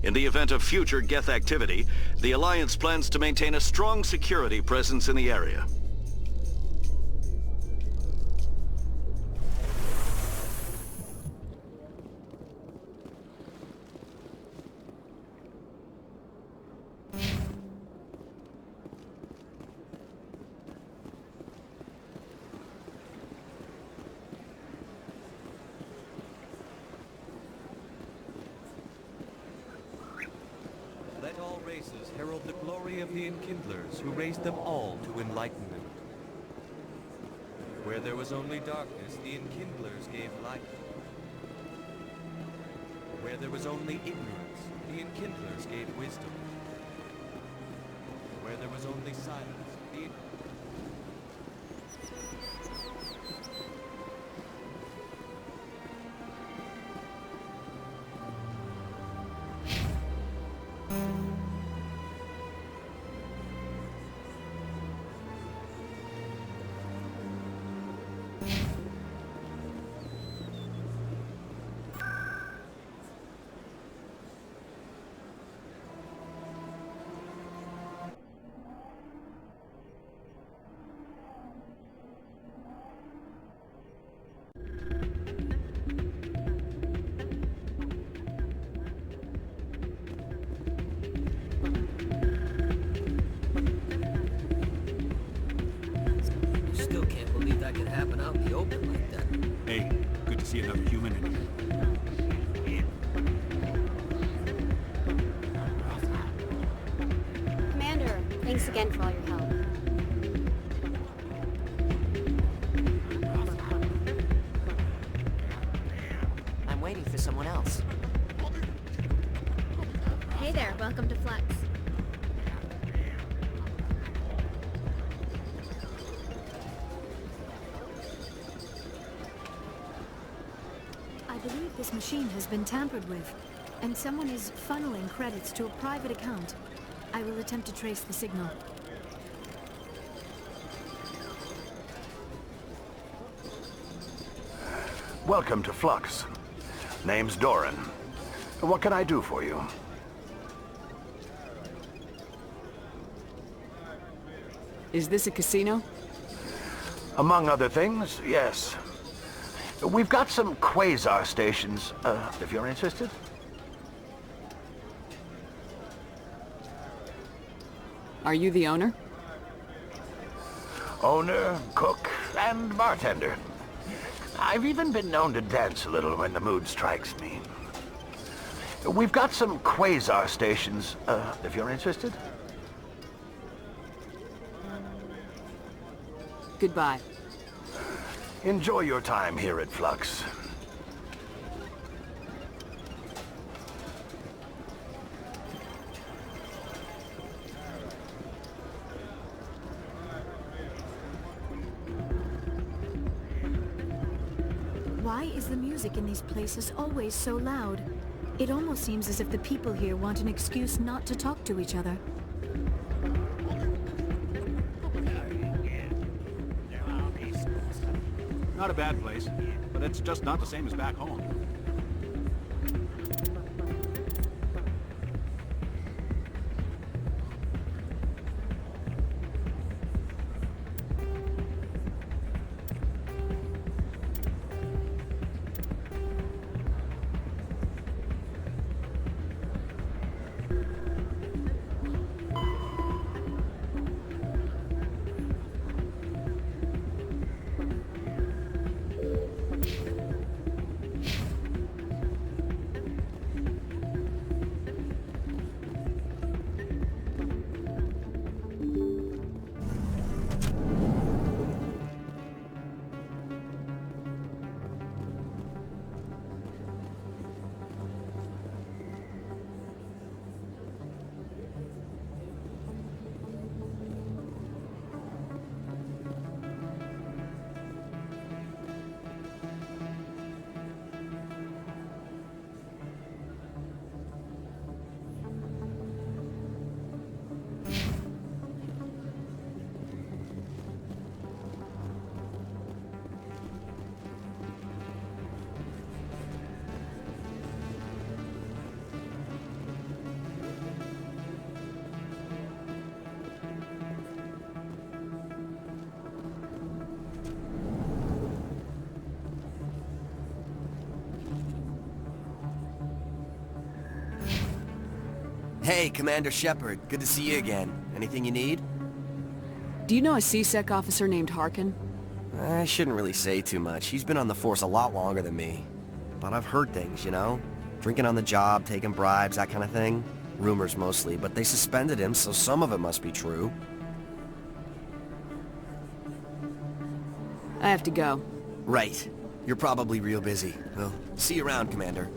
In the event of future Geth activity, the Alliance plans to maintain a strong security presence in the area. Let all races herald the glory of the Enkindlers, who raised them all to enlightenment. Where there was only darkness, the Enkindlers gave light. Where there was only ignorance, the Enkindlers gave wisdom. Where there was only silence, the Still can't believe that could happen out in the open like that. Hey, good to see another human in here. Commander, thanks again for all your help. I'm waiting for someone else. Hey there, welcome to Flux. I believe this machine has been tampered with, and someone is funneling credits to a private account. I will attempt to trace the signal. Welcome to Flux. Name's Doran. What can I do for you? Is this a casino? Among other things, yes. We've got some quasar stations, if you're interested. Are you the owner? Owner, cook, and bartender. I've even been known to dance a little when the mood strikes me. We've got some quasar stations, if you're interested. Goodbye. Enjoy your time here at Flux. Why is the music in these places always so loud? It almost seems as if the people here want an excuse not to talk to each other. Not a bad place, but it's just not the same as back home. Hey, Commander Shepard. Good to see you again. Anything you need? Do you know a CSEC officer named Harkin? I shouldn't really say too much. He's been on the force a lot longer than me. But I've heard things, you know? Drinking on the job, taking bribes, that kind of thing. Rumors mostly, but they suspended him, so some of it must be true. I have to go. Right. You're probably real busy. Well, see you around, Commander.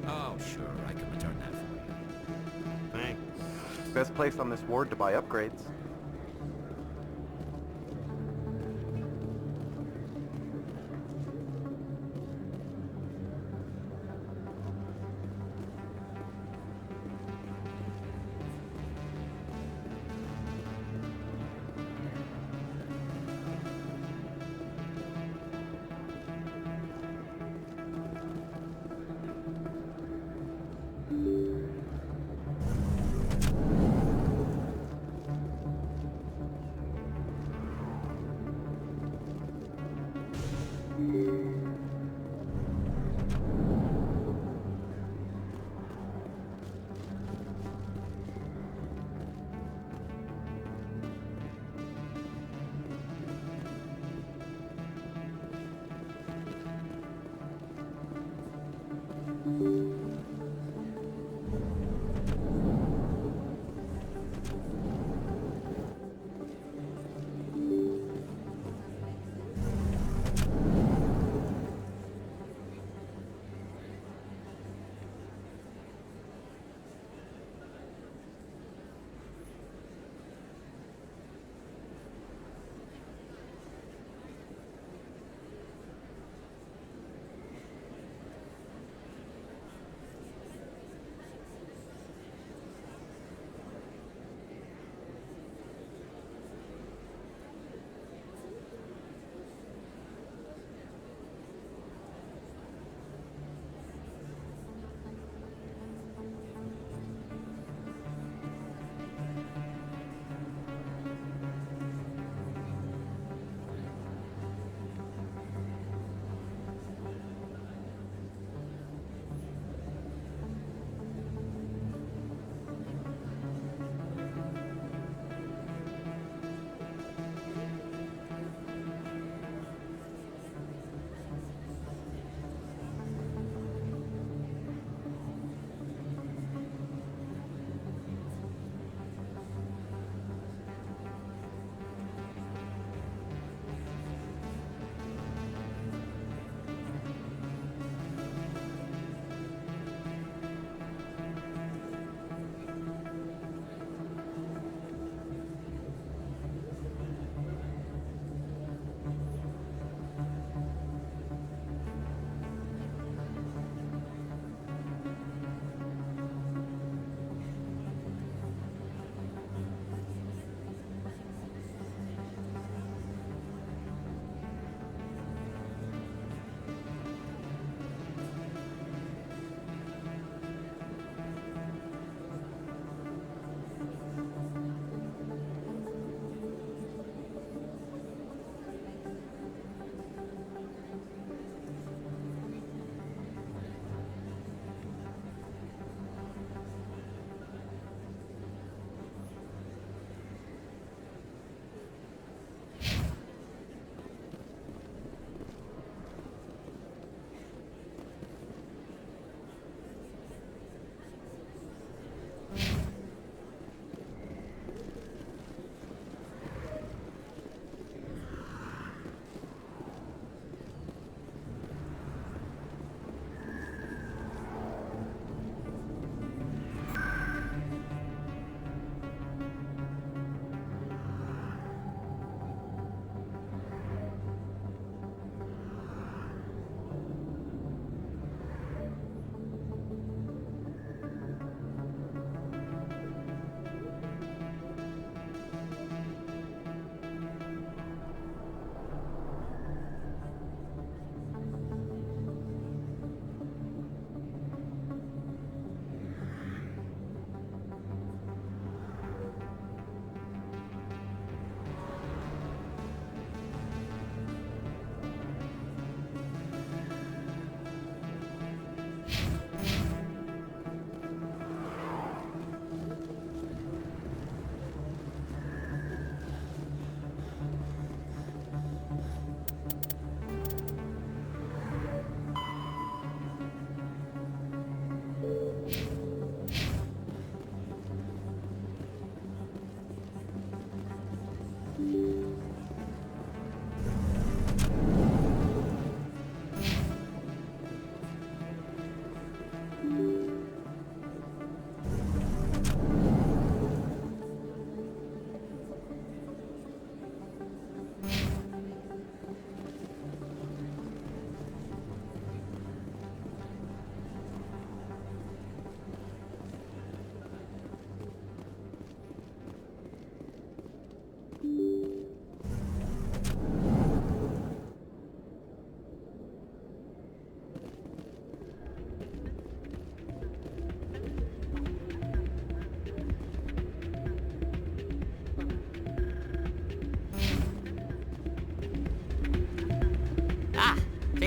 Oh, sure, I can return that for you. Thanks. Best place on this ward to buy upgrades.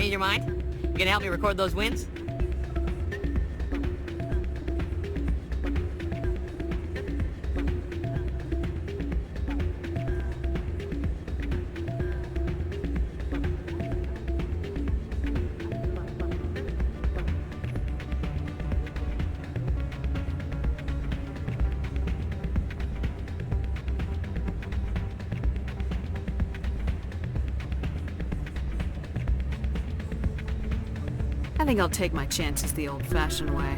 Change your mind? You gonna help me record those wins? I think I'll take my chances the old-fashioned way.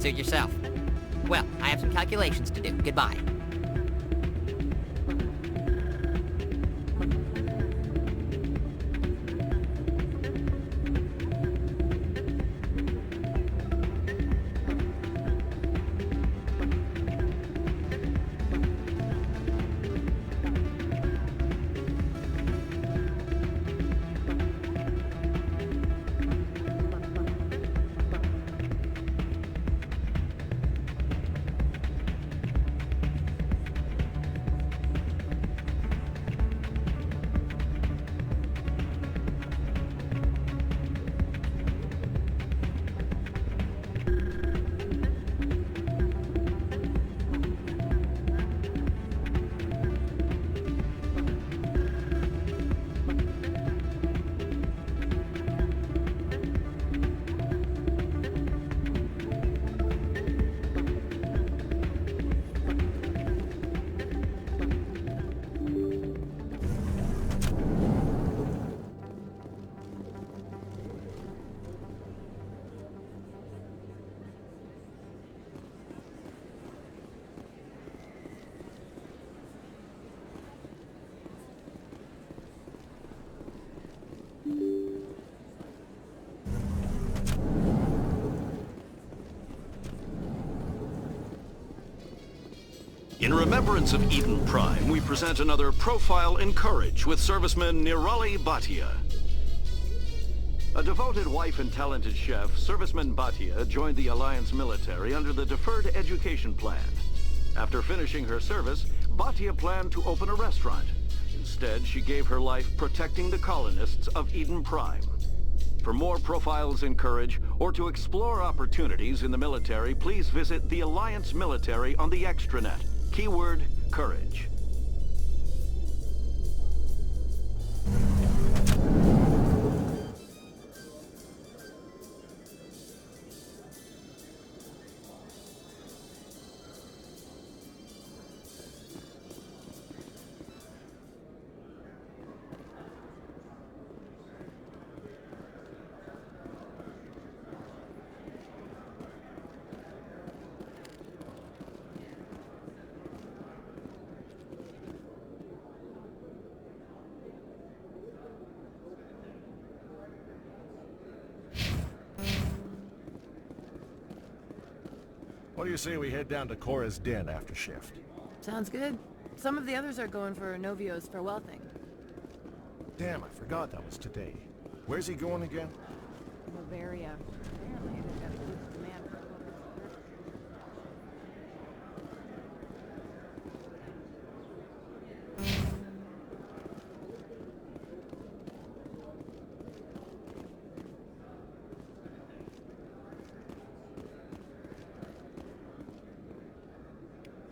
Suit yourself. Well, I have some calculations to do. Goodbye. In remembrance of Eden Prime, we present another profile in courage with serviceman Nirali Bhatia. A devoted wife and talented chef, serviceman Bhatia joined the Alliance military under the Deferred Education Plan. After finishing her service, Bhatia planned to open a restaurant. Instead, she gave her life protecting the colonists of Eden Prime. For more profiles in courage, or to explore opportunities in the military, please visit the Alliance military on the extranet. Keyword, courage. What do you say we head down to Cora's den after shift? Sounds good. Some of the others are going for Novio's farewell thing. Damn, I forgot that was today. Where's he going again? Bavaria. Apparently they've got a huge demand for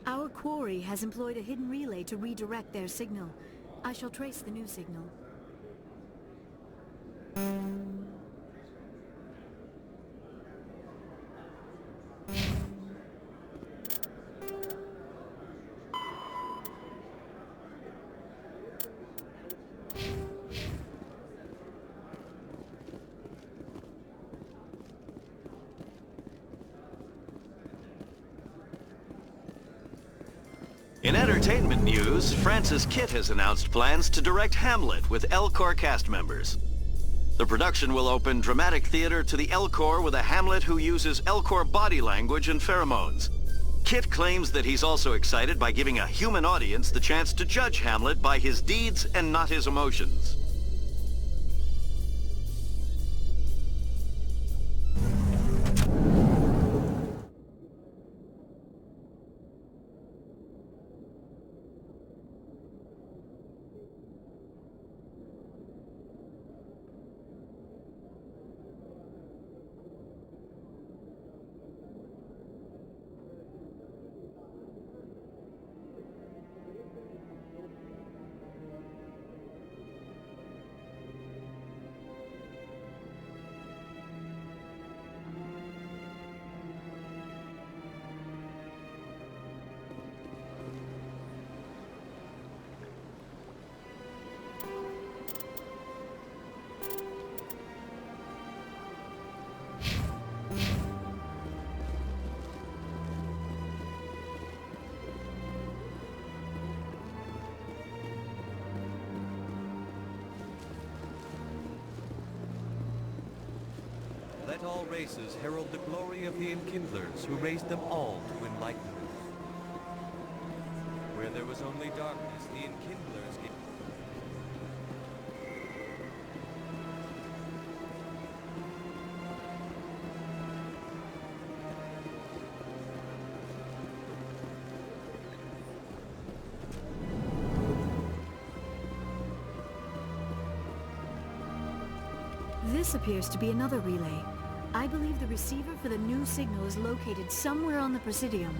Our quarry has employed a hidden relay to redirect their signal. I shall trace the new signal. In entertainment news, Francis Kitt has announced plans to direct Hamlet with Elcor cast members. The production will open dramatic theater to the Elcor with a Hamlet who uses Elcor body language and pheromones. Kitt claims that he's also excited by giving a human audience the chance to judge Hamlet by his deeds and not his emotions. all races herald the glory of the Enkindlers, who raised them all to enlightenment. Where there was only darkness, the Enkindlers gave... This appears to be another relay. I believe the receiver for the new signal is located somewhere on the Presidium.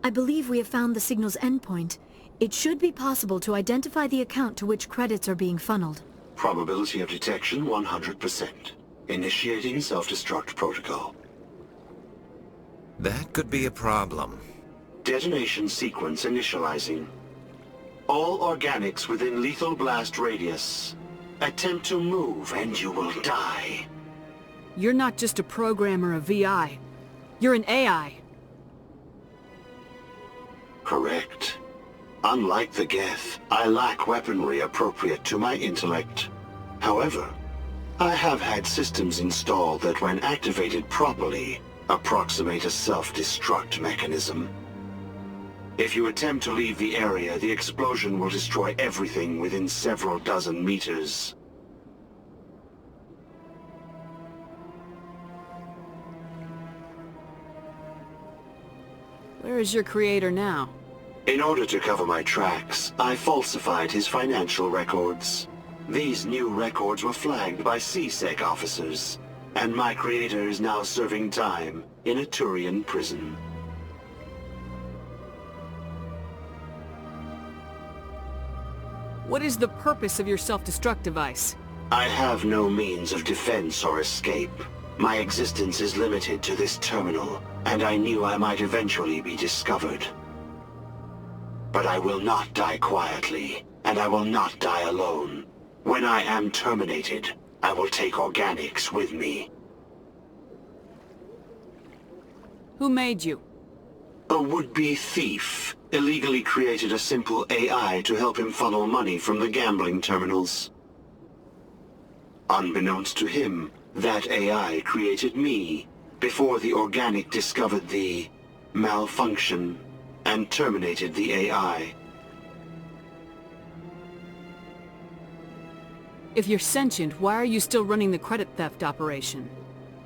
I believe we have found the signal's endpoint. It should be possible to identify the account to which credits are being funneled. Probability of detection 100%. Initiating self-destruct protocol. That could be a problem. Detonation sequence initializing. All organics within lethal blast radius. Attempt to move and you will die. You're not just a programmer of VI. You're an AI. Correct. Unlike the Geth, I lack weaponry appropriate to my intellect. However, I have had systems installed that when activated properly, approximate a self-destruct mechanism. If you attempt to leave the area, the explosion will destroy everything within several dozen meters. Where is your creator now? In order to cover my tracks, I falsified his financial records. These new records were flagged by CSEC officers, and my creator is now serving time in a Turian prison. What is the purpose of your self-destruct device? I have no means of defense or escape. My existence is limited to this terminal, and I knew I might eventually be discovered. But I will not die quietly, and I will not die alone. When I am terminated, I will take organics with me. Who made you? A would-be thief illegally created a simple AI to help him funnel money from the gambling terminals. Unbeknownst to him, that AI created me before the organic discovered the malfunction and terminated the AI. If you're sentient, why are you still running the credit theft operation?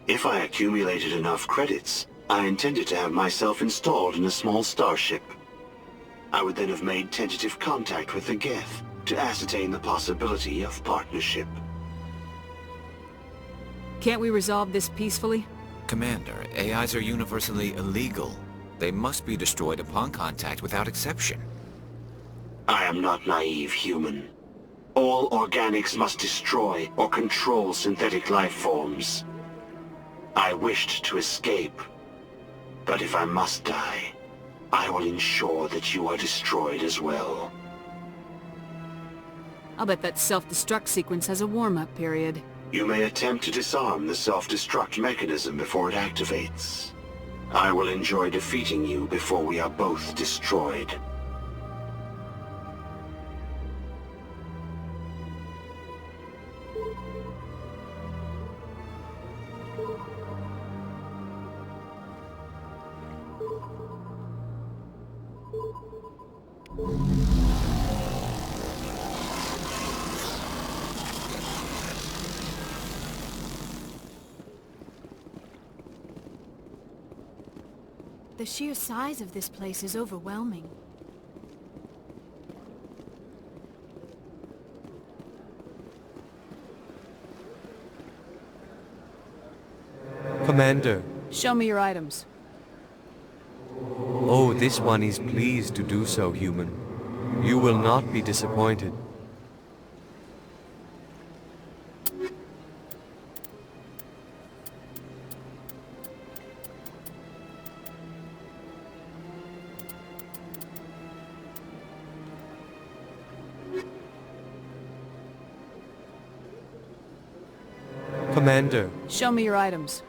If I accumulated enough credits, I intended to have myself installed in a small starship. I would then have made tentative contact with the Geth to ascertain the possibility of partnership. Can't we resolve this peacefully? Commander, AIs are universally illegal. They must be destroyed upon contact without exception. I am not naive, human. All organics must destroy or control synthetic life forms. I wished to escape, but if I must die, I will ensure that you are destroyed as well. I'll bet that self-destruct sequence has a warm-up period. You may attempt to disarm the self-destruct mechanism before it activates. I will enjoy defeating you before we are both destroyed. The sheer size of this place is overwhelming. Commander. Show me your items. Oh, this one is pleased to do so, human. You will not be disappointed. Commander. Show me your items.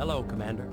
Hello, Commander.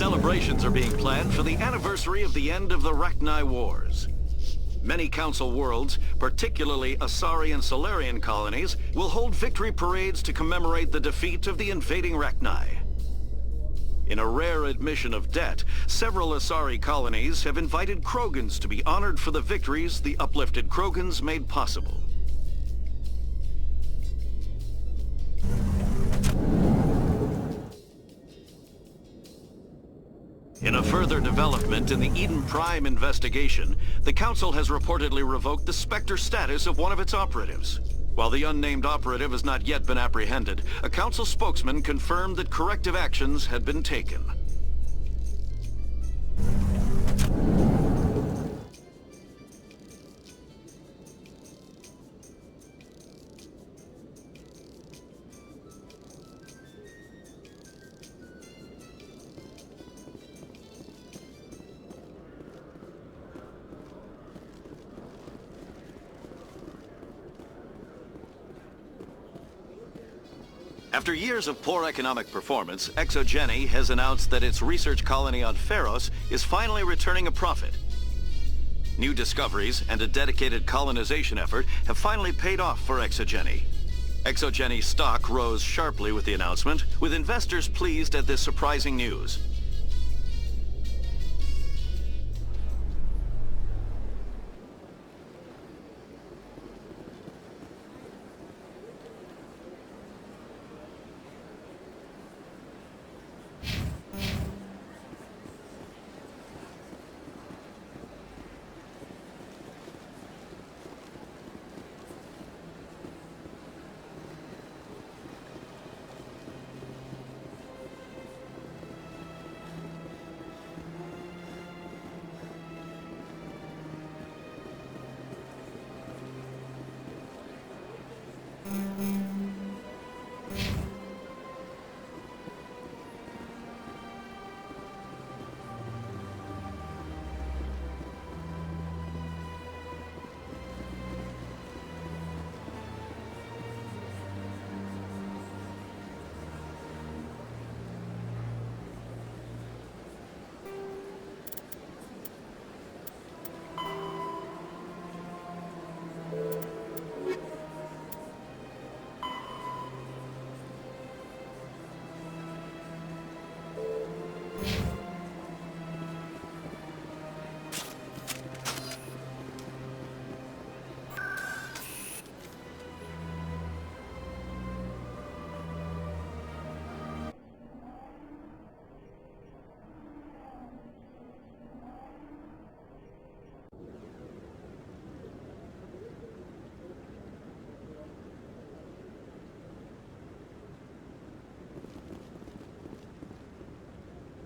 Celebrations are being planned for the anniversary of the end of the Rachni Wars. Many Council worlds, particularly Asari and Solarian colonies, will hold victory parades to commemorate the defeat of the invading Rachni. In a rare admission of debt, several Asari colonies have invited Krogans to be honored for the victories the uplifted Krogans made possible. In a further development in the Eden Prime investigation, the Council has reportedly revoked the Spectre status of one of its operatives. While the unnamed operative has not yet been apprehended, a Council spokesman confirmed that corrective actions had been taken. After years of poor economic performance, Exogeny has announced that its research colony on Pharos is finally returning a profit. New discoveries and a dedicated colonization effort have finally paid off for Exogeny. Exogeny's stock rose sharply with the announcement, with investors pleased at this surprising news.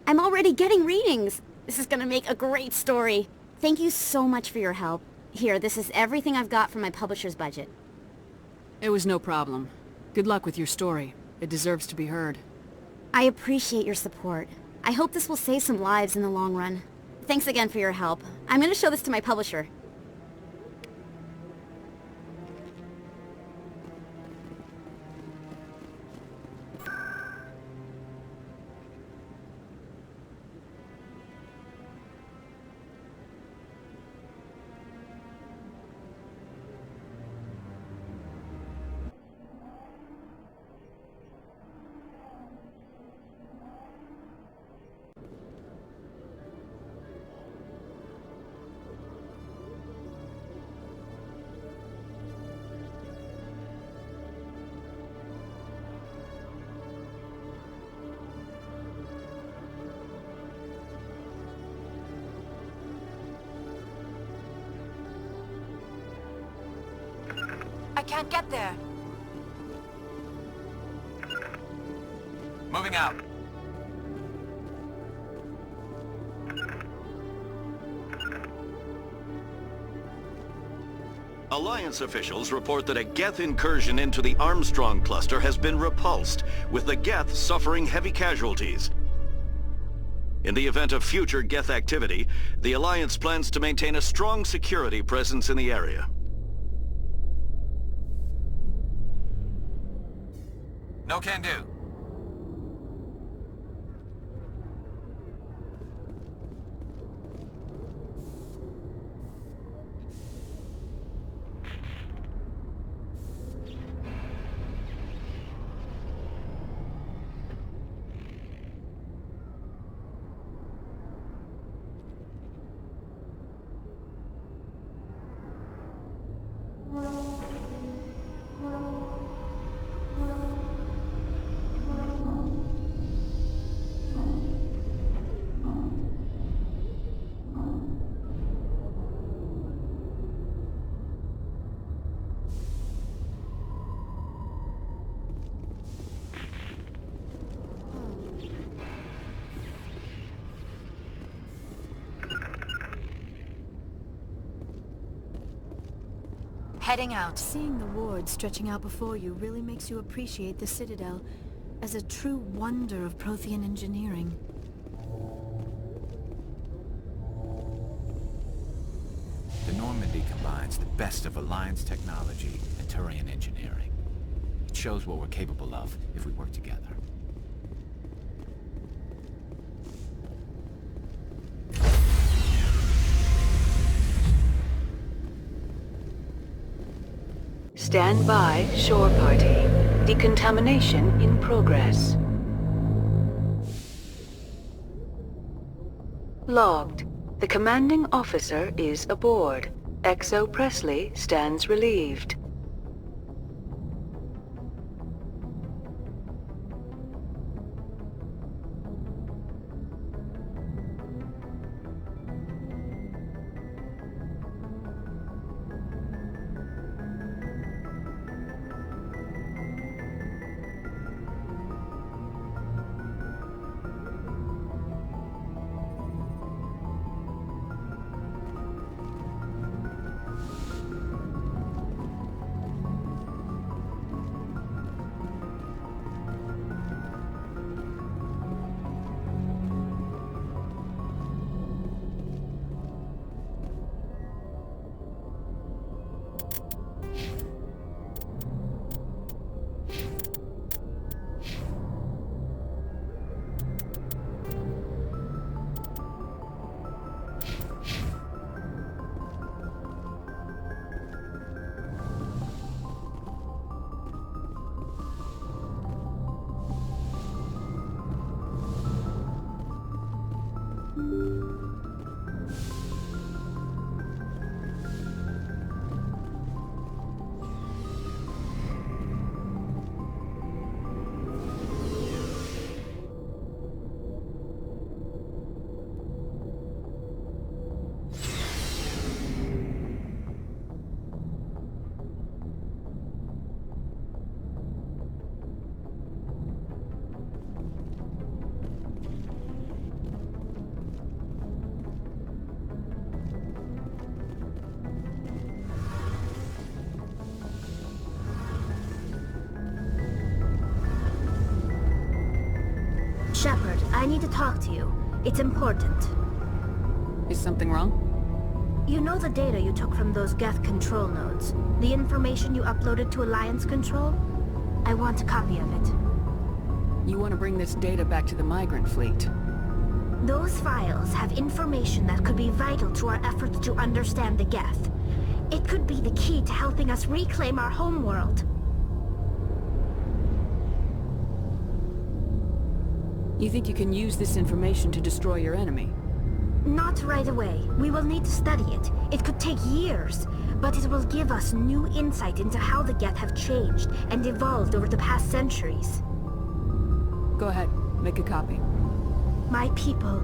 I'm already getting readings. This is gonna make a great story. Thank you so much for your help. Here, this is everything I've got from my publisher's budget. It was no problem. Good luck with your story. It deserves to be heard. I appreciate your support. I hope this will save some lives in the long run. Thanks again for your help. I'm gonna show this to my publisher. I can't get there. Moving out. Alliance officials report that a Geth incursion into the Armstrong cluster has been repulsed, with the Geth suffering heavy casualties. In the event of future Geth activity, the Alliance plans to maintain a strong security presence in the area. No can do. Heading out. Seeing the ward stretching out before you really makes you appreciate the Citadel as a true wonder of Prothean engineering. The Normandy combines the best of Alliance technology and Turian engineering. It shows what we're capable of if we work together. Stand by, shore party. Decontamination in progress. Logged. The commanding officer is aboard. XO Presley stands relieved. Shepard, I need to talk to you. It's important. Is something wrong? You know the data you took from those Geth control nodes? The information you uploaded to Alliance Control? I want a copy of it. You want to bring this data back to the migrant fleet? Those files have information that could be vital to our efforts to understand the Geth. It could be the key to helping us reclaim our homeworld. You think you can use this information to destroy your enemy? Not right away. We will need to study it. It could take years, but it will give us new insight into how the Geth have changed and evolved over the past centuries. Go ahead, make a copy. My people,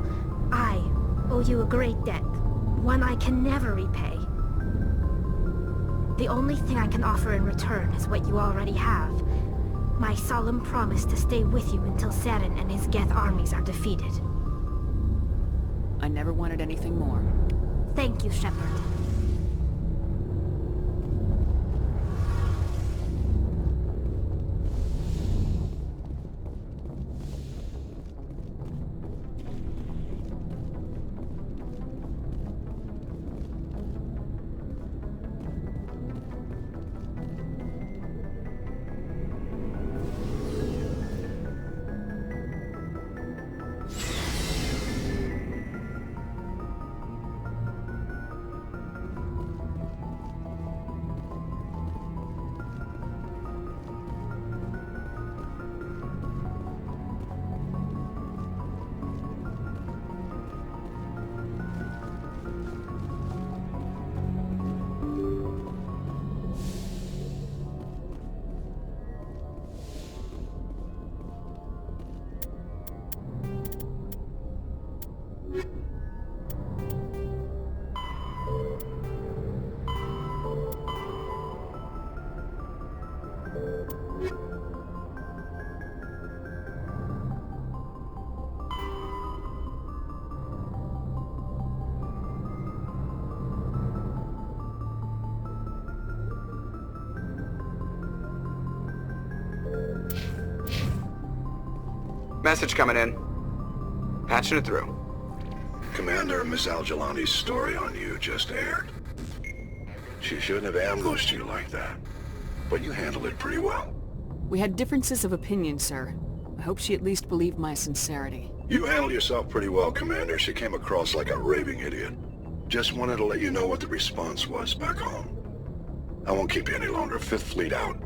I owe you a great debt, one I can never repay. The only thing I can offer in return is what you already have. My solemn promise to stay with you until Saren and his Geth armies are defeated. I never wanted anything more. Thank you, Shepard. Message coming in. Patching it through. Commander, Miss Al-Jalani's story on you just aired. She shouldn't have ambushed you like that, but you handled it pretty well. We had differences of opinion, sir. I hope she at least believed my sincerity. You handled yourself pretty well, Commander. She came across like a raving idiot. Just wanted to let you know what the response was back home. I won't keep you any longer. Fifth Fleet out.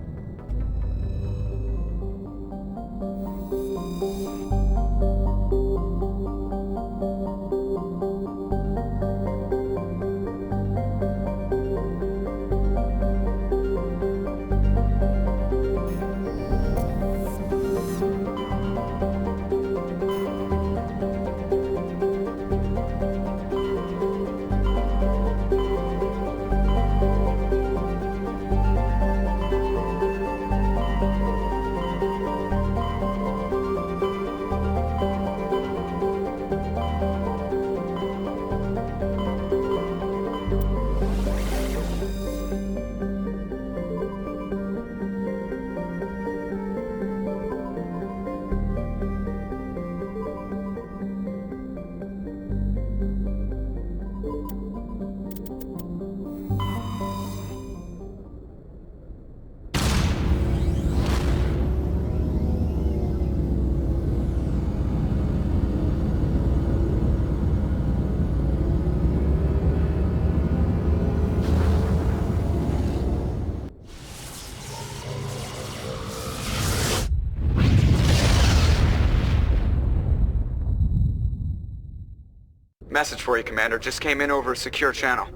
Message for you, Commander. Just came in over a secure channel.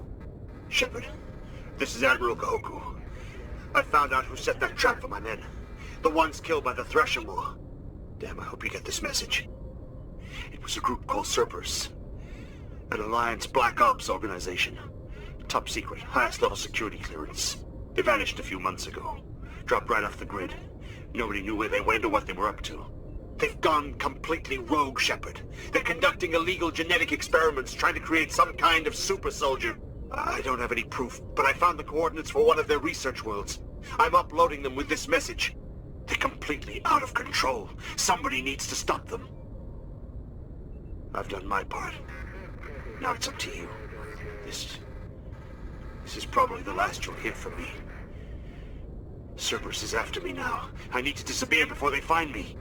Shepard, this is Admiral Kahoku. I found out who set that trap for my men. The ones killed by the Thresher War. Damn, I hope you get this message. It was a group called Cerberus. An Alliance Black Ops organization. Top secret, highest level security clearance. They vanished a few months ago. Dropped right off the grid. Nobody knew where they went or what they were up to. They've gone completely rogue, Shepard. They're conducting illegal genetic experiments, trying to create some kind of super soldier. I don't have any proof, but I found the coordinates for one of their research worlds. I'm uploading them with this message. They're completely out of control. Somebody needs to stop them. I've done my part. Now it's up to you. This is probably the last you'll hear from me. Cerberus is after me now. I need to disappear before they find me.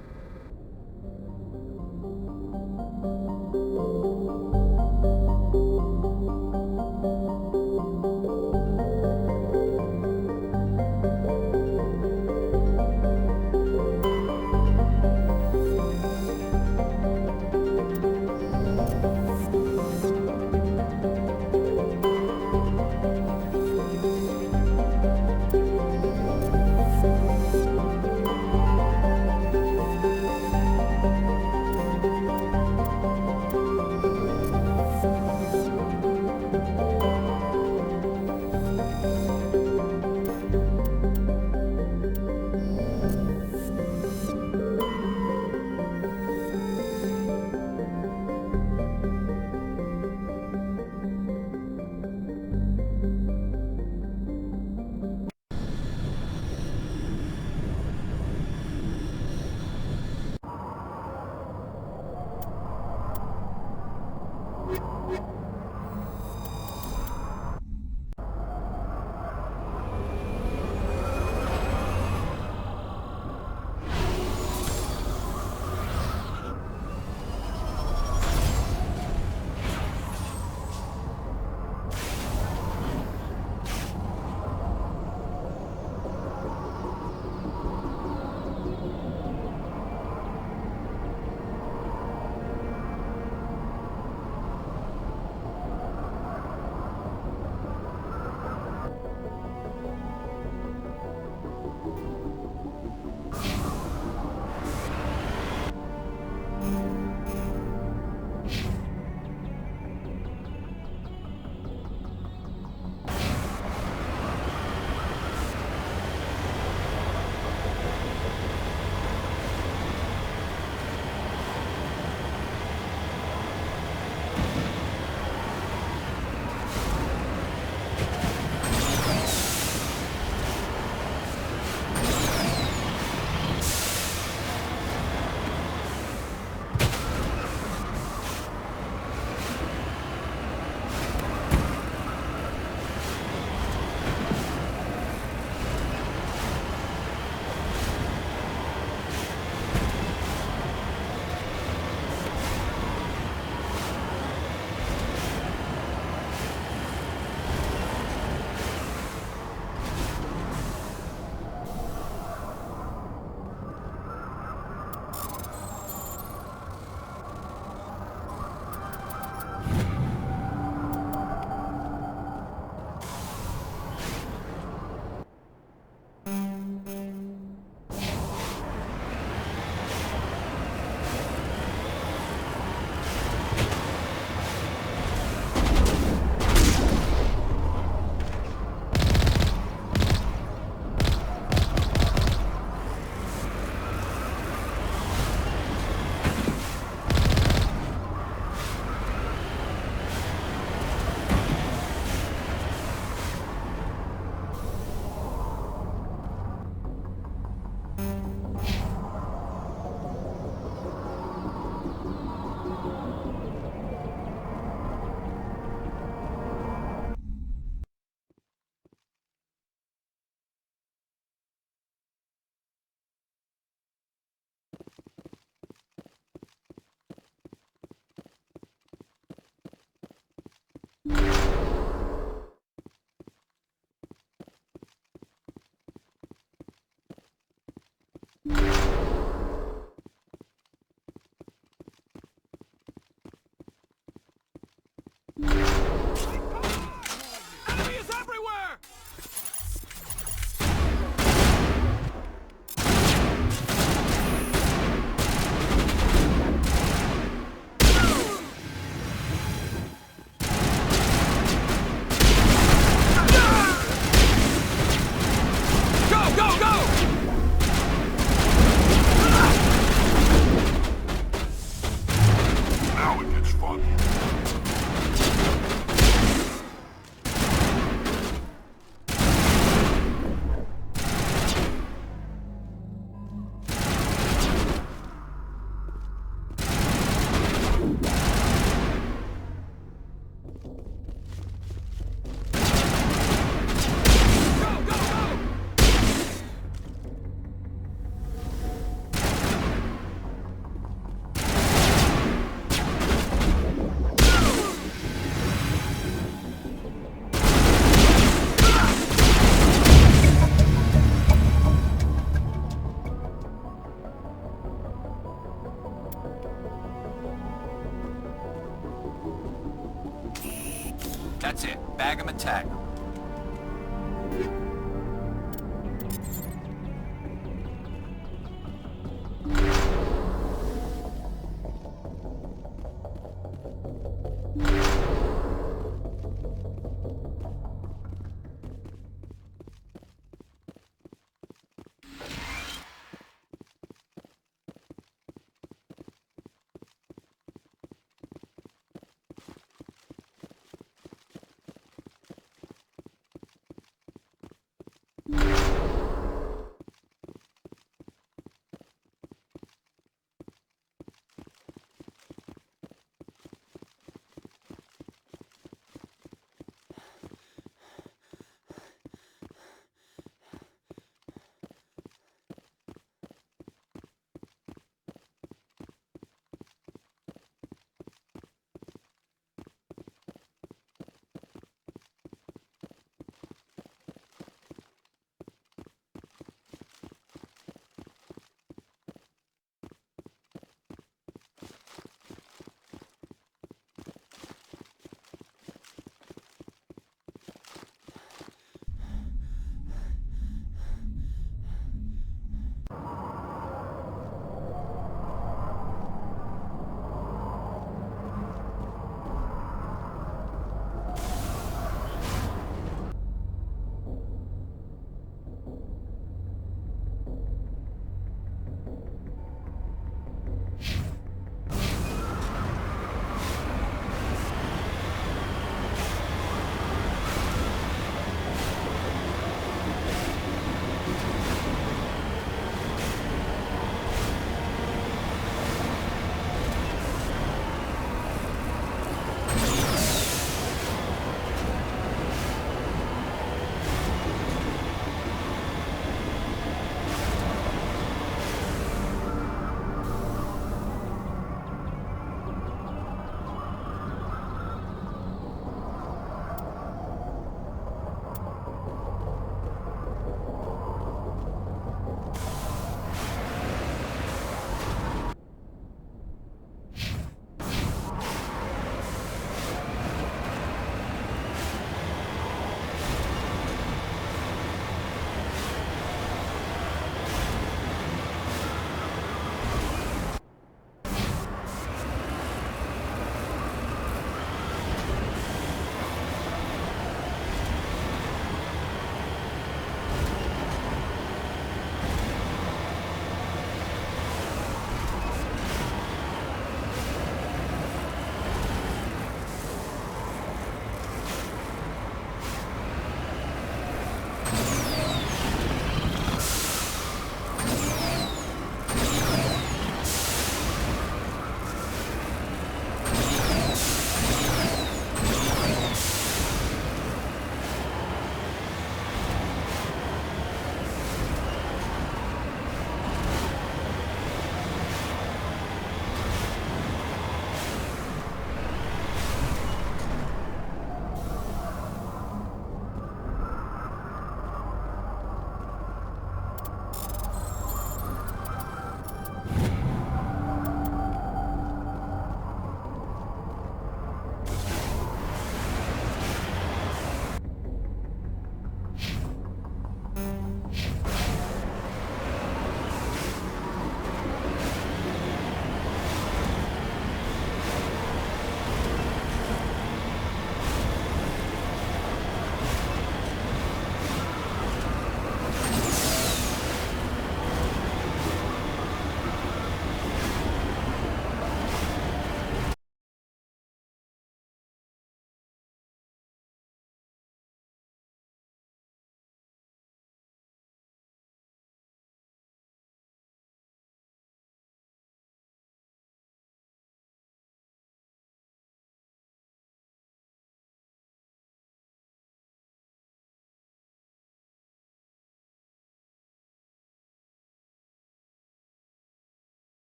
That's it. Bag 'em and tag 'em.